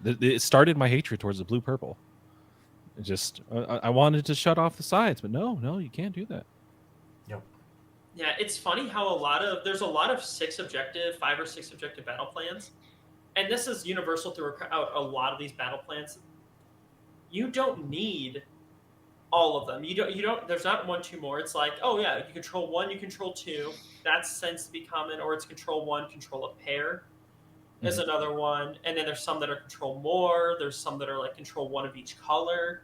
it started my hatred towards the blue-purple. It just I wanted to shut off the sides, but no, you can't do that. Yep. Yeah, it's funny how there's a lot of 5 or 6 objective battle plans, and this is universal throughout a lot of these battle plans. You don't need all of them. You don't. There's not 1, 2 more. It's like, oh yeah, you control 1, you control 2. That tends to be common, or it's control 1, control a pair. There's another one, and then there's some that are control more. There's some that are like control 1 of each color.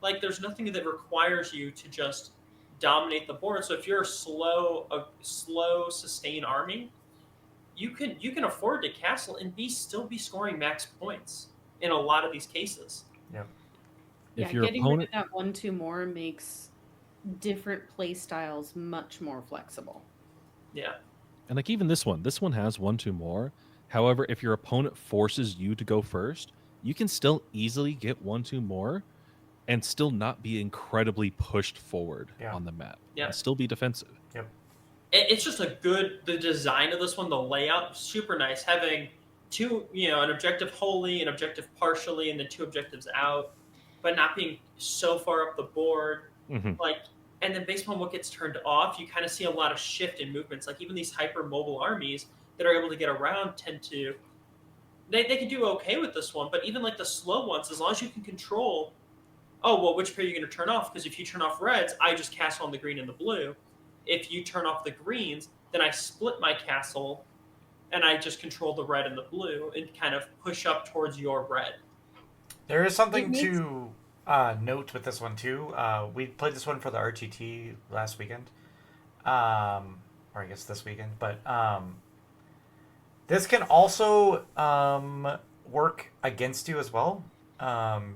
Like there's nothing that requires you to just dominate the board. So if you're a slow sustain army, you can afford to castle and still be scoring max points in a lot of these cases. Yep. If your getting opponent, rid of that 1, 2 more makes different play styles much more flexible. Yeah. and like even this one has 1, 2 more. However, if your opponent forces you to go first, you can still easily get 1, 2 more and still not be incredibly pushed forward on the map. Yeah. And still be defensive. Yep. It's just the design of this one, the layout, super nice. Having 2, an objective wholly, an objective partially, and then 2 objectives out, but not being so far up the board. Like, and then based on what gets turned off, you kind of see a lot of shift in movements. Like even these hyper mobile armies that are able to get around tend to, they can do okay with this one. But even like the slow ones, as long as you can control, which pair are you going to turn off? Because if you turn off reds, I just castle on the green and the blue. If you turn off the greens, then I split my castle and I just control the red and the blue and kind of push up towards your red. There is something to note with this one too. We played this one for the RTT last weekend, or I guess this weekend. But this can also work against you as well,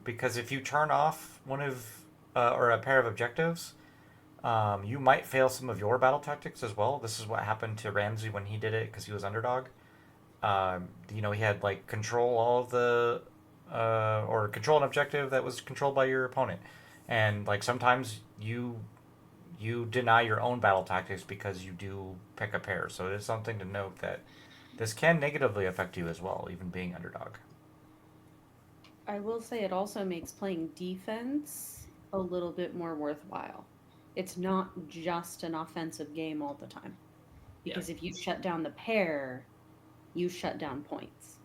because if you turn off one of or a pair of objectives, you might fail some of your battle tactics as well. This is what happened to Ramsey when he did it because he was underdog. He had like control all of the or control an objective that was controlled by your opponent, and like sometimes you deny your own battle tactics because you do pick a pair. So it is something to note that this can negatively affect you as well, even being underdog. I will say it also makes playing defense a little bit more worthwhile. It's not just an offensive game all the time. Because if you shut down the pair, you shut down points.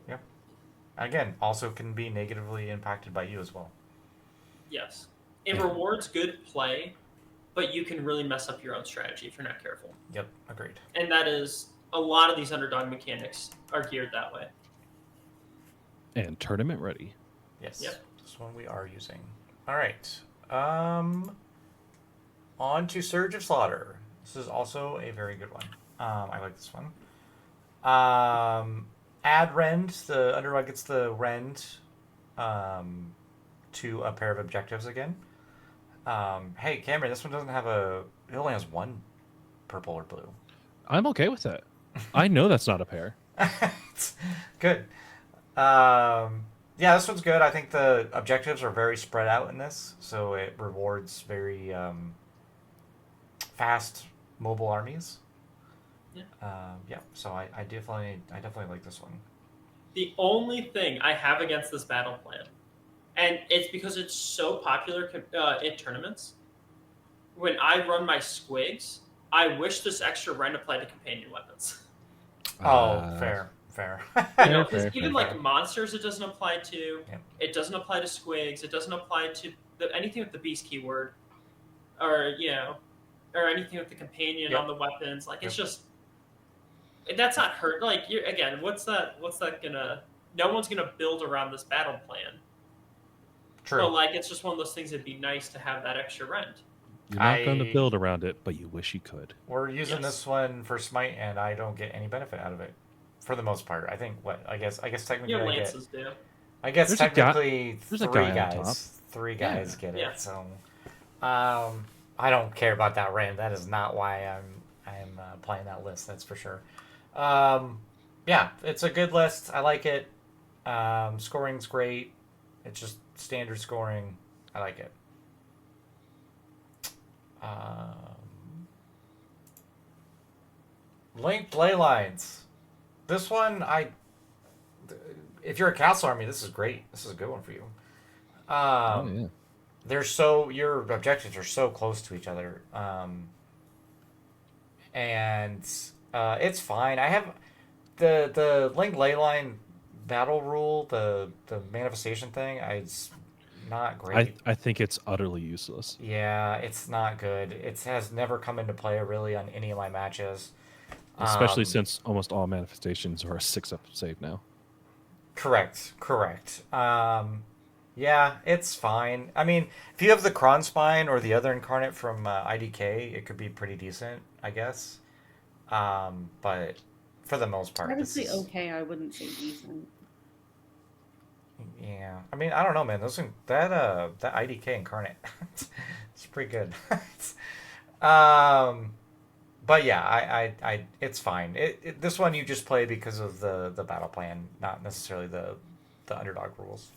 Yep. Again, also can be negatively impacted by you as well. Yes. It rewards good play, but you can really mess up your own strategy if you're not careful. Yep, agreed. And that is, a lot of these underdog mechanics are geared that way. And tournament ready. Yes. Yep. This one we are using. All right. On to Surge of Slaughter. This is also a very good one. I like this one. Add rend. The underdog gets the rend to a pair of objectives again. Hey, Camaron, this one doesn't have a... It only has one purple or blue. I'm okay with that. I know that's not a pair. Good. Yeah, this one's good. I think the objectives are very spread out in this, so it rewards very fast mobile armies. Yeah. So I definitely like this one. The only thing I have against this battle plan, and it's because it's so popular in tournaments, when I run my squigs, I wish this extra rend applied to companion weapons. Fair. Because even like monsters, it doesn't apply to. Yep. It doesn't apply to squigs. It doesn't apply to anything with the beast keyword, or or anything with the companion on the weapons. Like it's just that's not hurt. Like again, what's that gonna? No one's gonna build around this battle plan. True. So like it's just one of those things. It'd be nice to have that extra rend. You're not going to build around it, but you wish you could. We're using this one for Smite, and I don't get any benefit out of it, for the most part. I think I guess technically Your lances do. I guess technically there's a guy three guys get it. Yeah. So, I don't care about that rand. That is not why I'm playing that list. That's for sure. Yeah, it's a good list. I like it. Scoring's great. It's just standard scoring. I like it. Linked ley lines. This one, if you're a castle army, this is great. This is a good one for you. Your objectives are so close to each other, and it's fine. I have the linked ley line battle rule, the manifestation thing. It's not great. I think it's utterly useless. Yeah, it's not good. It has never come into play really on any of my matches. Especially since almost all manifestations are a 6-up save now. Correct. Yeah, it's fine. I mean, if you have the Kron Spine or the other incarnate from IDK, it could be pretty decent, I guess. But for the most part, I would say okay. I wouldn't say decent. Yeah, I mean, I don't know, man. That IDK incarnate, it's pretty good. But yeah, I it's fine. This one you just play because of the battle plan, not necessarily the underdog rules.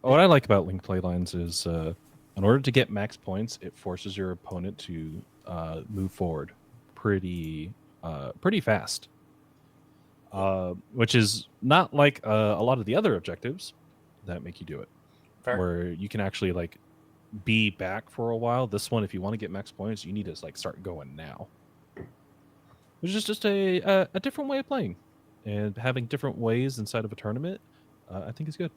What I like about linked play lines is, in order to get max points, it forces your opponent to move forward pretty fast. Which is not like a lot of the other objectives that make you do it. Fair. Where you can actually like be back for a while. This one, if you want to get max points, you need to like start going now. Which is just a different way of playing, and having different ways inside of a tournament, I think is good.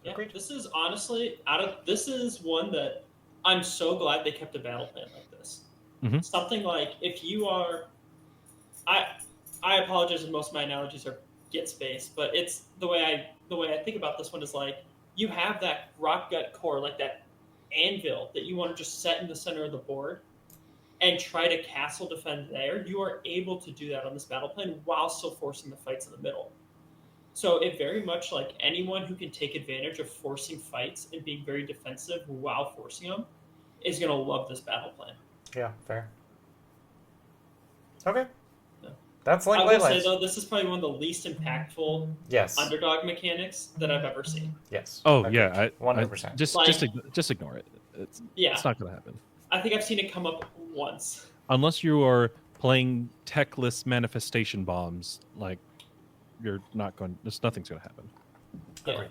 Yeah, this is honestly this is one that I'm so glad they kept a battle plan like this. Mm-hmm. Something like if you are, I apologize if most of my analogies are get space, but it's the way I think about this one is like you have that rock gut core, like that anvil that you want to just set in the center of the board and try to castle defend there. You are able to do that on this battle plan while still forcing the fights in the middle. So it very much like anyone who can take advantage of forcing fights and being very defensive while forcing them is going to love this battle plan. Yeah, fair. Okay. Yeah. That's Link I will say Leylands. though, this is probably one of the least impactful Yes. underdog mechanics that I've ever seen. Yes. Oh Agreed. yeah, 100%. just ignore it. Yeah. It's not going to happen I think I've seen it come up once. unless you are playing techless manifestation bombs. Like you're not going. Nothing's going to happen. Yeah. Agreed.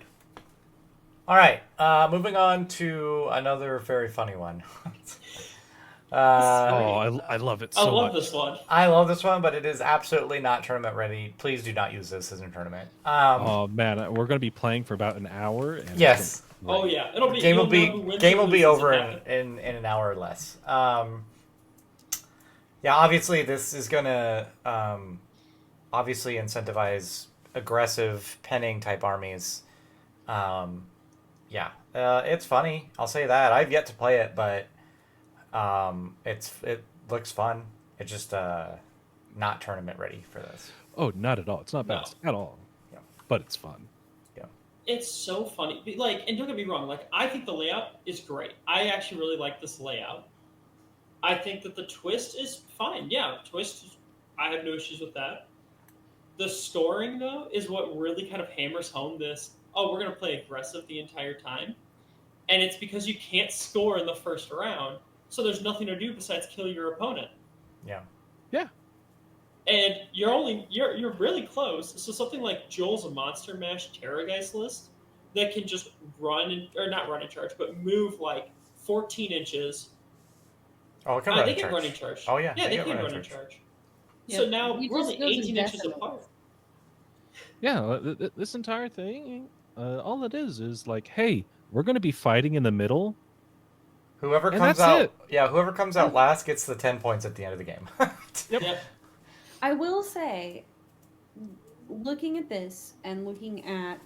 All right. Moving on to another very funny one. I love it so I love much. this one. I love this one, but it is absolutely not tournament ready. Please do not use this as a tournament. Oh man, we're going to be playing for about an hour. And Yes. Oh yeah, it'll be Game will you'll know who wins game or will be loses over it happens. in an hour or less. Yeah, obviously this is gonna obviously incentivize aggressive penning type armies. Yeah, it's funny. I'll say that. I've yet to play it, but it looks fun. It's just not tournament ready for this. Oh, not at all. It's not bad at all. Yeah. But it's fun. It's so funny. Like, and don't get me wrong. Like, I think the layout is great. I actually really like this layout. I think that the twist is fine. Yeah, twist. I have no issues with that. The scoring though is what really kind of hammers home this. Oh, we're gonna play aggressive the entire time, and it's because you can't score in the first round, so there's nothing to do besides kill your opponent. Yeah. And you're really close. So something like Joel's Monster Mash Terrorgeist list that can just run or not run in charge, but move like 14 inches. Oh, it can run They in can charge. run in charge. Oh yeah. Yeah, they can can run in charge. Yep. So now He we're just only goes in 18 inches decimals. apart. Yeah, this entire thing, all it is like, hey, we're going to be fighting in the middle. Whoever And comes that's out, it. yeah, whoever comes out last gets the 10 points at the end of the game. Yep. Yeah. I will say, looking at this and looking at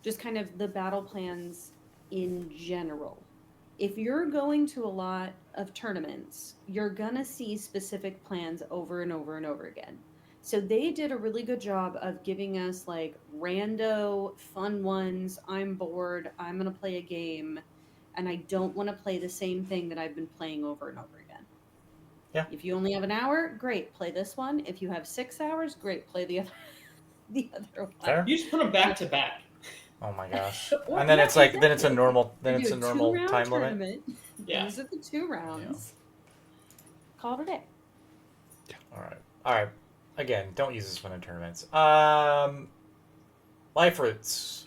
just kind of the battle plans in general, if you're going to a lot of tournaments, you're going to see specific plans over and over and over again. So they did a really good job of giving us like rando, fun ones. I'm bored. I'm going to play a game. And I don't want to play the same thing that I've been playing over and over again. Yeah. If you only have an hour, great, play this one. If you have 6 hours, great, play the other one. Fair. You just put them back to back. Oh my gosh. Or- And then yeah, it's like then it's a exactly. normal You do a time two-round limit. tournament. Yeah. These are the 2 rounds. Call it a day. All right. Again, don't use this one in tournaments. Life roots.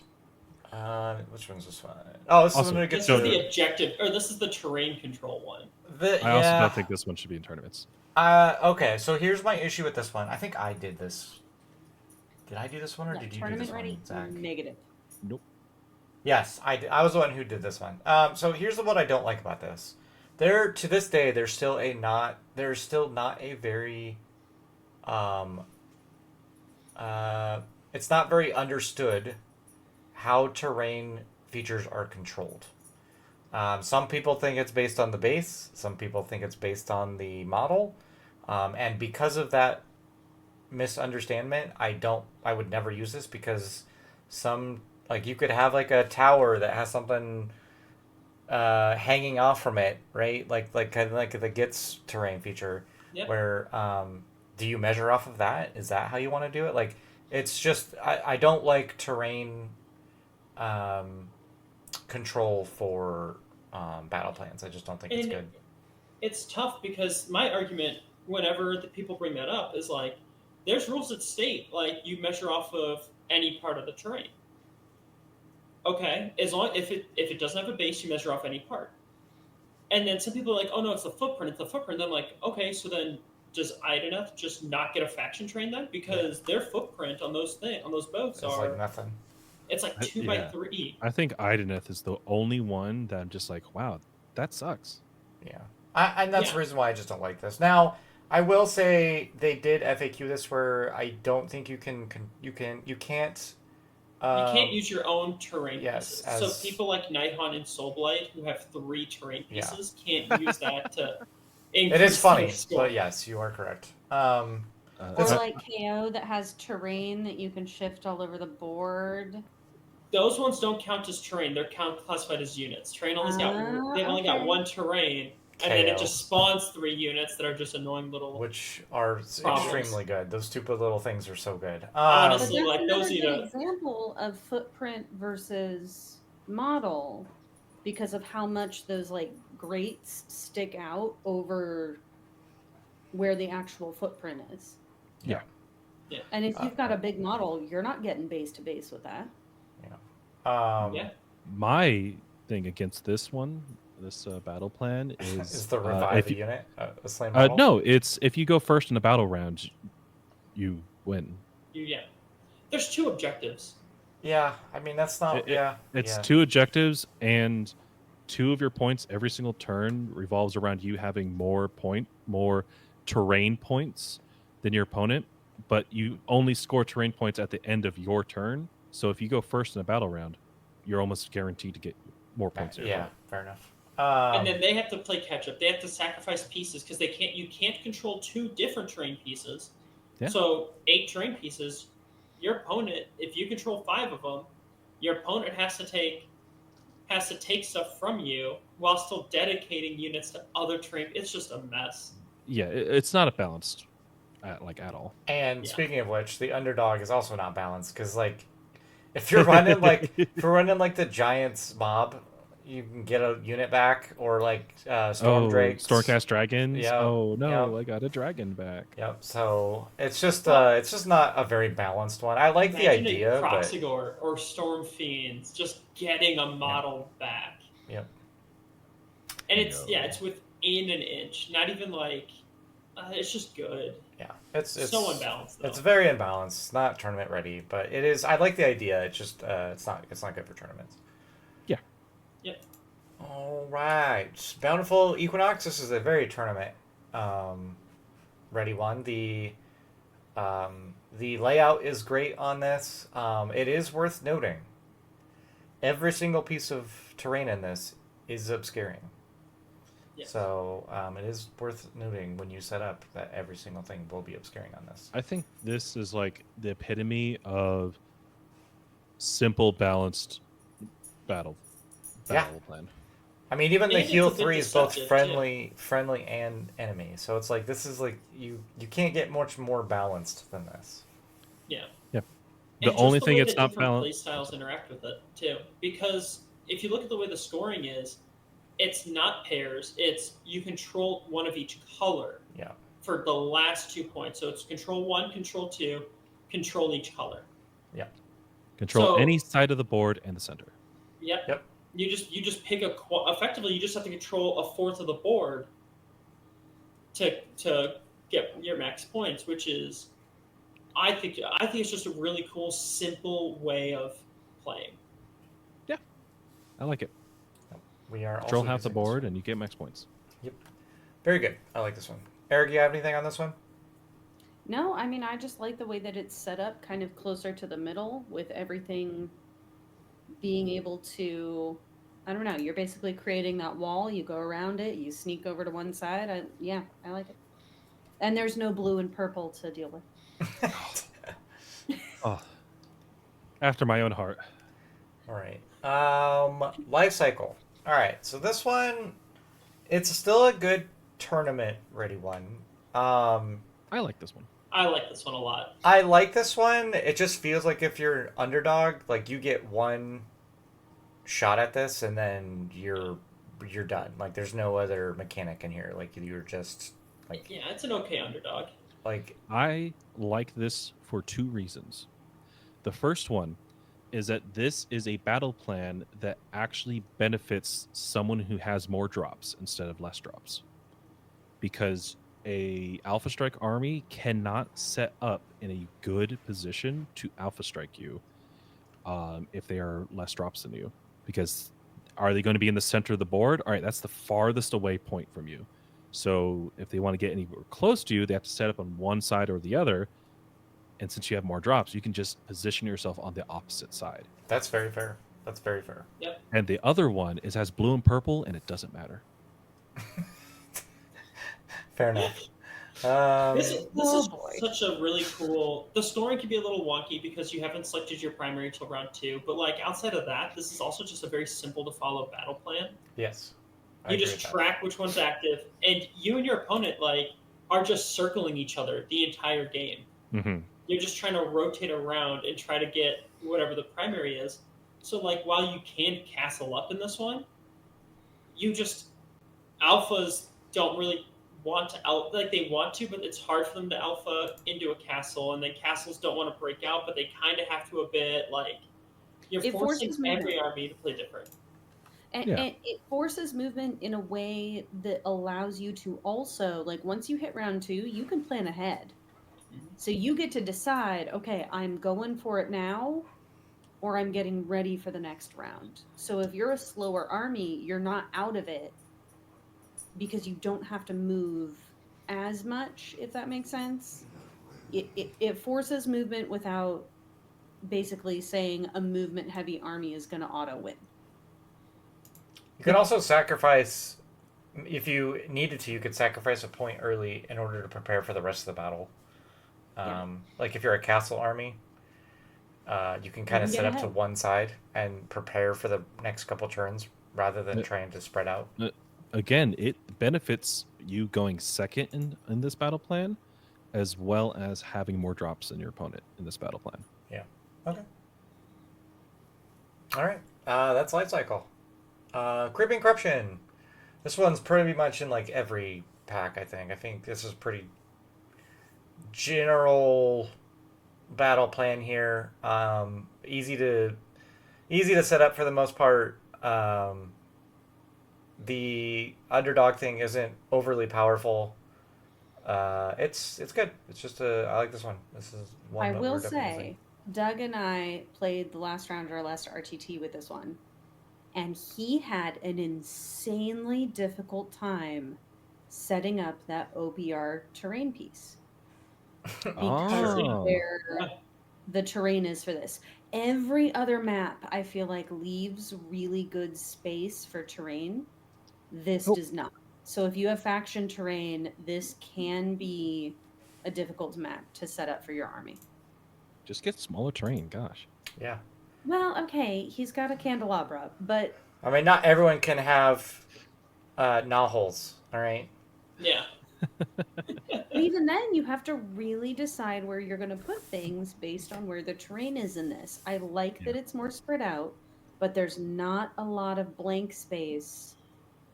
Which one's this one? Oh, this is Also, the one that gets This is to the objective, or this is the terrain control one. I also don't think this one should be in tournaments. Okay, so here's my issue with this one. I think I did this. Did I do this one, or Yeah, did you do tournament this ready? one, Zach? Negative. Nope. Yes, I did. I was the one who did this one. So here's what I don't like about this. To this day, there's still not a very, it's not very understood how terrain features are controlled. Some people think it's based on the base. Some people think it's based on the model. And because of that misunderstanding, I would never use this because like you could have like a tower that has something hanging off from it, right? Like kind of like the Gits terrain feature, Yep. where do you measure off of that? Is that how you want to do it? Like it's just I don't like terrain control for battle plans. I just don't think it's And good. It's tough because my argument, whenever the people bring that up, is like, there's rules that state like you measure off of any part of the terrain. Okay, as long if it doesn't have a base, you measure off any part. And then some people are like, oh no, it's the footprint. It's the footprint. Then I'm like, okay, so then does Ideneth just not get a faction train then? Because their footprint on those boats It's are like nothing. it's like 2x3. I think Ideneth is the only one that I'm just like, wow, that sucks. Yeah, and that's the reason why I just don't like this. Now, I will say they did FAQ this where I don't think you can't. You can't use your own terrain yes, pieces. So people like Nighthaunt and Soulblight, who have 3 terrain pieces, can't use that to increase It is funny, their score. but yes, you are correct. Or It's a- like KO that has terrain that you can shift all over the board. Those ones don't count as terrain. They're classified as units. Terrain only they've only got okay. 1 terrain, And then it KO, just spawns 3 units that are just annoying little. which are Problems. extremely good. Those stupid little things are so good. But Honestly, that's like another those, good example of footprint versus model because of how much those like grates stick out over where the actual footprint is. Yeah. Yeah. And if you've got a big model, you're not getting base to base with that. Yeah. My thing against this one, this battle plan is is the revive if a you, unit a slain model? no, it's if you go first in a battle round, you win. Yeah. There's 2 objectives. Yeah, I mean that's not. It's yeah. 2 objectives, and 2 of your points every single turn revolves around you having more terrain points than your opponent, but you only score terrain points at the end of your turn. So if you go first in a battle round, you're almost guaranteed to get more points. Than your opponent. Fair enough. And then they have to play catch up. They have to sacrifice pieces because you can't control 2 different terrain pieces. Yeah. So 8 terrain pieces. Your opponent, if you control 5 of them, your opponent has to take stuff from you while still dedicating units to other terrain. It's just a mess. Yeah, it's not a balanced at all. And speaking of which, the underdog is also not balanced because like if you're running like the Giants mob, you can get a unit back, or like Storm Drakes, Stormcast dragons. Yep, Oh no, yep. I got a dragon back. Yep. So it's just not a very balanced one. I like the Imagine idea, a but Proxigor or Storm Fiends just getting a model back. Yep. And it's within an inch. Not even like it's just good. Yeah, it's so unbalanced. Though. It's very unbalanced. It's not tournament ready, but it is. I like the idea. It's just it's not good for tournaments. Yeah. Yep. All right, Bountiful Equinox. This is a very tournament ready one. The layout is great on this. It is worth noting. Every single piece of terrain in this is obscuring. Yes. So it is worth noting when you set up that every single thing will be obscuring on this. I think this is like the epitome of simple, balanced battle plan. I mean, even the And heal it's a bit 3 is both deceptive, friendly and enemy. So it's like this is like you can't get much more balanced than this. Yeah. Yeah. And The only just thing way it's that not different balanced. Playstyles interact with it too, because if you look at the way the scoring is, it's not pairs. It's you control one of each color. Yeah. For the last 2 points, so it's control 1, control 2, control each color. Yeah. Control any side of the board and the center. Yep. You just pick effectively. You just have to control a fourth of the board to get your max points, which is, I think it's just a really cool, simple way of playing. Yeah, I like it. We are control also half the using board and you get max points. Yep. Very good. I like this one. Eric, you have anything on this one? No, I mean, I just like the way that it's set up kind of closer to the middle with everything being able to, I don't know, you're basically creating that wall, you go around it, you sneak over to one side. I like it. And there's no blue and purple to deal with. Oh, after my own heart. All right. Life cycle. All right. So this one, it's still a good tournament ready one. I like this one. I like this one a lot. I like this one. It just feels like if you're an underdog, like you get one shot at this and then you're done. Like there's no other mechanic in here. Like you're just like it's an okay underdog. Like I like this for 2 reasons. The first one is that this is a battle plan that actually benefits someone who has more drops instead of less drops. Because a Alpha Strike army cannot set up in a good position to Alpha Strike you if they are less drops than you. Because are they going to be in the center of the board? All right, that's the farthest away point from you. So if they want to get anywhere close to you, they have to set up on one side or the other. And since you have more drops, you can just position yourself on the opposite side. That's very fair. That's very fair. Yep. And the other one has blue and purple, and it doesn't matter. Fair enough. This is such a really cool. The scoring can be a little wonky because you haven't selected your primary till round 2. But like outside of that, this is also just a very simple to follow battle plan. Yes. I You agree just with that. track which one's active, and you and your opponent are just circling each other the entire game. Mm-hmm. You're just trying to rotate around and try to get whatever the primary is. So while you can castle up in this one, you just alphas don't really want to they want to, but it's hard for them to alpha into a castle, and then castles don't want to break out, but they kind of have to a bit. You're It forcing forces movement. every army to play different. And it forces movement in a way that allows you to also, once you hit round 2, you can plan ahead. So you get to decide, okay, I'm going for it now, or I'm getting ready for the next round. So if you're a slower army, you're not out of it because you don't have to move as much, if that makes sense. It forces movement without basically saying a movement heavy army is going to auto win. You can also sacrifice, if you needed to, you could sacrifice a point early in order to prepare for the rest of the battle. Like if you're a castle army, you can kind of set up to one side and prepare for the next couple turns rather than trying to spread out. Again, it benefits you going second in this battle plan, as well as having more drops than your opponent in this battle plan. Yeah. Okay. All right. That's life cycle. Creeping Corruption. This one's pretty much in every pack, I think. I think this is pretty general battle plan here. Easy to set up for the most part. The underdog thing isn't overly powerful. It's good. It's just I like this one. This is one. I that will we're definitely say, using. Doug and I played the last round of our last RTT with this one, and he had an insanely difficult time setting up that OBR terrain piece because of where the terrain is for this. Every other map, I feel like, leaves really good space for terrain. This does not. So if you have faction terrain, this can be a difficult map to set up for your army. Just get smaller terrain, gosh. Yeah. Well, okay, he's got a candelabra, but I mean, not everyone can have holes. All right. Yeah. But even then, you have to really decide where you're going to put things based on where the terrain is in this. I like that it's more spread out, but there's not a lot of blank space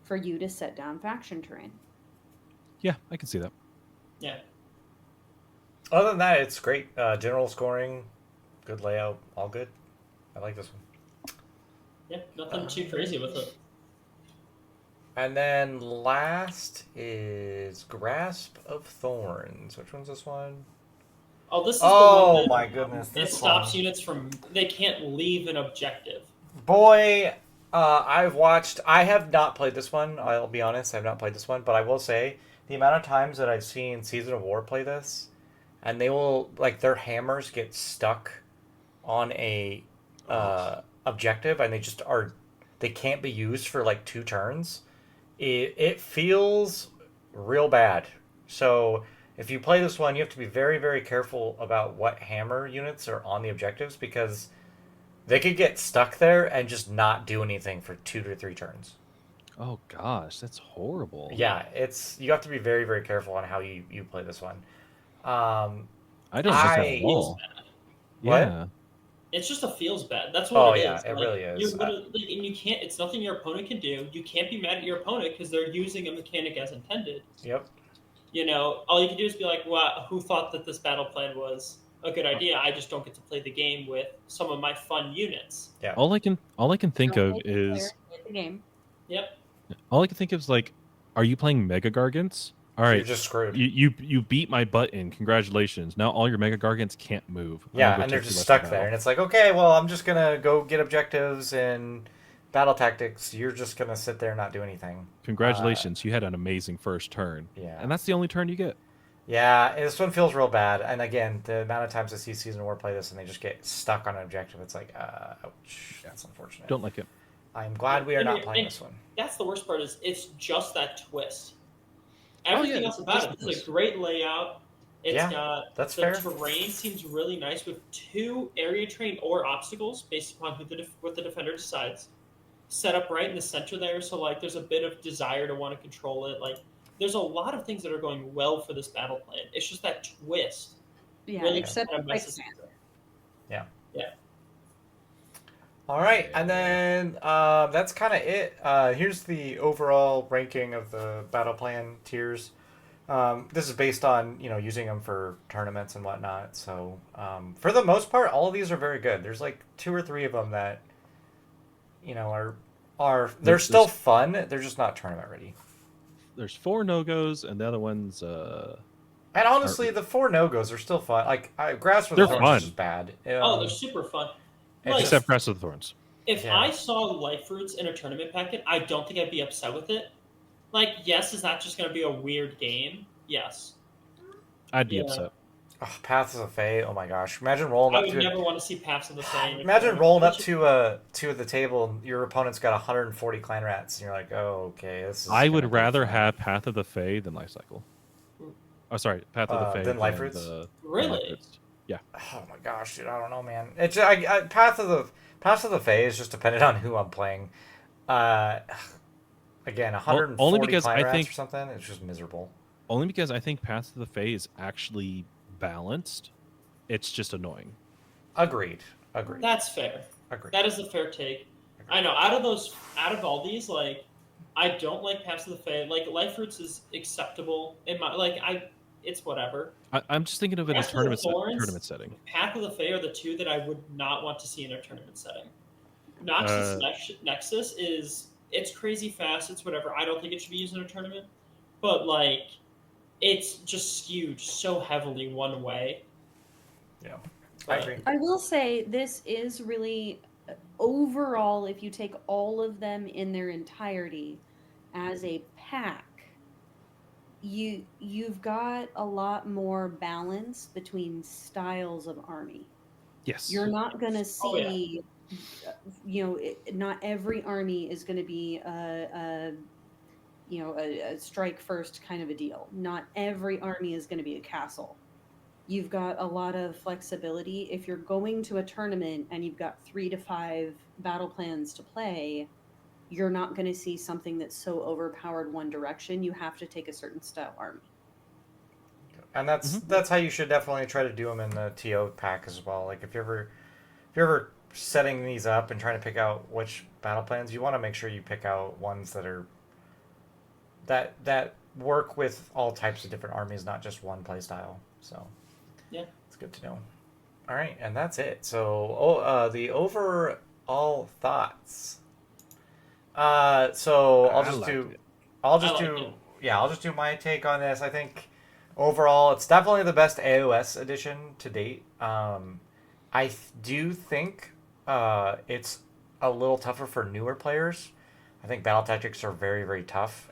for you to set down faction terrain. Yeah, I can see that. Yeah. Other than that, it's great. General scoring, good layout, all good. I like this one. Yeah, nothing too crazy with it. And then last is Grasp of Thorns. Which one's this one? Oh, this is the one that my goodness. it stops units from... They can't leave an objective. Boy, I have not played this one. I'll be honest, I have not played this one. But I will say, the amount of times that I've seen Season of War play this, and they will, their hammers get stuck on a objective, and they can't be used for 2 turns. It feels real bad. So if you play this one, you have to be very, very careful about what hammer units are on the objectives, because they could get stuck there and just not do anything for 2 to 3 turns. Oh gosh, that's horrible. Yeah, you have to be very, very careful on how you play this one. I don't like that at all. What? Yeah. It's just a feels bad. That's what it is. Yeah, it really is. You're literally, and you can't. It's nothing your opponent can do. You can't be mad at your opponent because they're using a mechanic as intended. Yep. All you can do is be like, "Well, who thought that this battle plan was a good idea? I just don't get to play the game with some of my fun units." Yeah. All I can think of is the game. Yep. All I can think of is are you playing Mega Gargants? All right, You're just screwed. You beat my butt in. Congratulations. Now all your Mega Gargants can't move. Yeah, and they're just stuck there. And it's like, okay, well, I'm just going to go get objectives and battle tactics. You're just going to sit there and not do anything. Congratulations. You had an amazing first turn. Yeah. And that's the only turn you get. Yeah, this one feels real bad. And again, the amount of times I see Season of War play this and they just get stuck on an objective, it's like, ouch. That's unfortunate. Don't like it. I'm glad we are not playing this one. That's the worst part is it's just that twist. Everything else about it. It's a great layout. It's got that's the fair. Terrain seems really nice with 2 area terrain or obstacles based upon what the defender decides. set up right in the center there, so like there's a bit of desire to want to control it. Like there's a lot of things that are going well for this battle plan. It's just that twist Yeah, really except kind of for messes quicksand. things up. Yeah. Yeah. All right, and then that's kind of it. Here's the overall ranking of the battle plan tiers. This is based on using them for tournaments and whatnot. So for the most part, all of these are very good. There's like 2 or 3 of them that are they're still fun. They're just not tournament ready. There's 4 no-goes, and the other one's And honestly, the 4 no-goes are still fun. Like Grasp with They're Thorns fun. is just bad. Oh, they're super fun. It's Like, except Crest of the Thorns. if Yeah. I saw life roots in a tournament packet, I don't think I'd be upset with it. Like, yes, is that just going to be a weird game? Yes. I'd be Yeah. upset. Oh, Paths of the Fae. Oh my gosh! Imagine rolling I up would to never want to see Paths of the Fae. in a imagine tournament. rolling up to the table and your opponent's got 140 clan rats and you're like, oh okay, this is. I gonna would be rather fun. have Path of the Fae than Life Cycle. Oh, sorry, Path of the Fae than Life than Roots? the- Really? than Life Roots. Yeah. Oh my gosh, dude! I don't know, man. It's Path of the Fae is just dependent on who I'm playing. Again, 140 only because clan I rats think- or something. It's just miserable. Only because I think Path of the Fae is actually balanced. It's just annoying. Agreed. That's fair. Agreed. That is a fair take. I know. Out of all these, like, I don't like Paths of the Fae. Like, Life Roots is acceptable in my it's whatever. I'm just thinking of it in a Crest of the tournament Thorns, setting. Path of the Fae are the 2 that I would not want to see in a tournament setting. Noxus Nexus it's crazy fast. It's whatever. I don't think it should be used in a tournament, but like, it's just skewed so heavily one way. Yeah, I But- agree. I will say this is really overall, if you take all of them in their entirety as a pack, you've got a lot more balance between styles of army. Yes. You're not going to Oh, yeah. see, not every army is going to be a strike first kind of a deal. Not every army is going to be a castle. You've got a lot of flexibility. If you're going to a tournament and you've got 3 to 5 battle plans to play, you're not going to see something that's so overpowered one direction. You have to take a certain style army. And that's how you should definitely try to do them in the TO pack as well. Like if you're ever setting these up and trying to pick out which battle plans, you want to make sure you pick out ones that are that work with all types of different armies, not just one play style. So Yeah. it's good to know. All right, and that's it. So the overall thoughts. So I'll just do my take on this. I think overall it's definitely the best AOS edition to date. I do think it's a little tougher for newer players. I think battle tactics are very, very tough.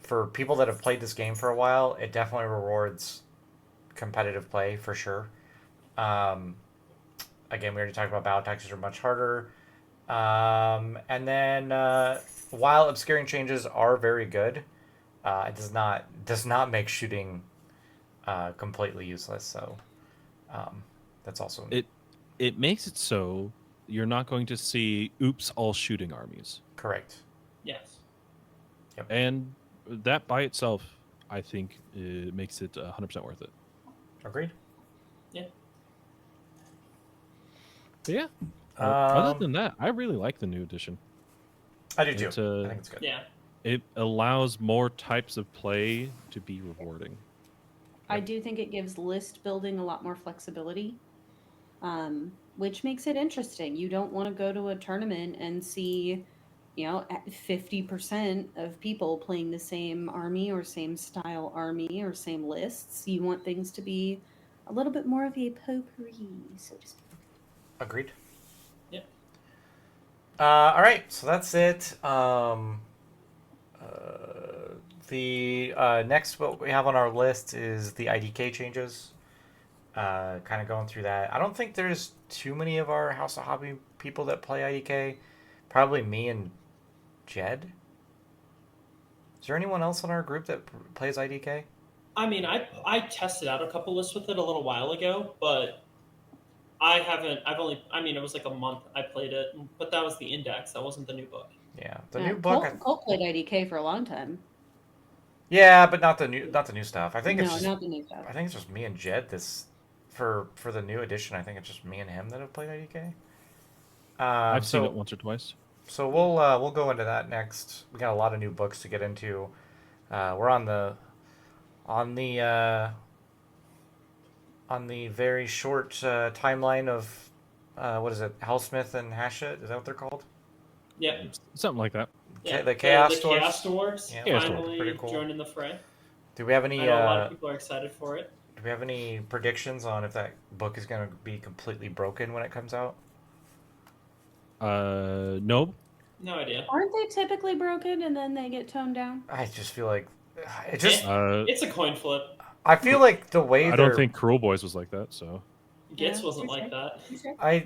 For people that have played this game for a while, it definitely rewards competitive play for sure. Again, we already talked about battle tactics are much harder. And then while obscuring changes are very good, it does not make shooting completely useless. So that's also It makes it so you're not going to see all shooting armies. correct. Yes. And that by itself, I think, makes it 100% worth it. Agreed. But yeah. Other than that, I really like the new edition. I do too. It's, I think it's good. Yeah. It allows more types of play to be rewarding. I do think it gives list building a lot more flexibility, which makes it interesting. You don't want to go to a tournament and see, 50% of people playing the same army or same style army or same lists. You want things to be a little bit more of a potpourri, so to speak. Agreed. Yeah. All right, so that's it. The next what we have on our list is the IDK changes. Kind of going through that. I don't think there's too many of our House of Hobby people that play IDK. Probably me and Jed. Is there anyone else in our group that plays IDK? I mean, I tested out a couple lists with it a little while ago, but I haven't. I've only. I mean, it was like a month I played it, but that was the index. That wasn't the new book. Yeah, the new book. Colt played IDK for a long time. Yeah, but not the new stuff. I think it's No, just not the new stuff. I think it's just me and Jed this for the new edition. I think it's just me and him that have played IDK. I've seen so it once or twice. so we'll go into that next. We got a lot of new books to get into. We're on the very short timeline of what is it? Hellsmith and Hashit? Is that what they're called? Yeah. Something like that. Yeah. The Chaos the Chaos Dwarfs? Dwarves Yeah, Chaos Dwarves. finally pretty cool. joined in the fray. Do we have any? I know a lot of people are excited for it. Do we have any predictions on if that book is going to be completely broken when it comes out? No. No idea. Aren't they typically broken and then they get toned down? I just feel like it just. It's a coin flip. I feel like the way I don't think Cruel Boys was like that. So Gitz Yeah, wasn't touche. like that.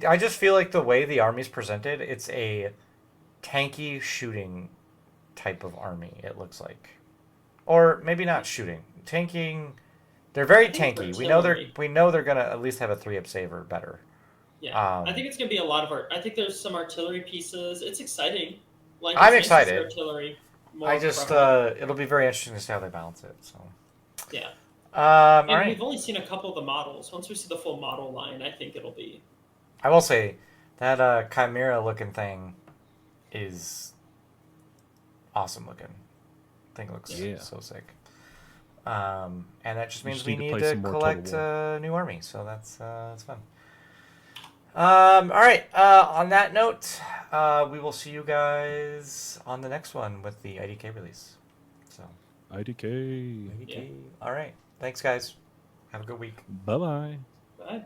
I just feel like the way the army's presented, it's a tanky shooting type of army. It looks like, or maybe not shooting, tanking. They're very I think tanky. for We artillery. know they're gonna at least have a 3-up saver better. Yeah, I think it's gonna be a lot of art. I think there's some artillery pieces. It's exciting. Like I'm it's nice to see excited. Artillery. More I just prevalent. it'll be very interesting to see how they balance it. So Yeah. all And right. we've only seen a couple of the models. Once we see the full model line, I think it'll be. I will say that chimera looking thing is awesome looking. Thing looks Yeah. so sick. And that just We means just we need to need play to some more collect Total new army. So that's fun. All right. On that note, we will see you guys on the next one with the IDK release. So IDK. IDK. All right. Thanks, guys. Have a good week. Bye bye. Bye.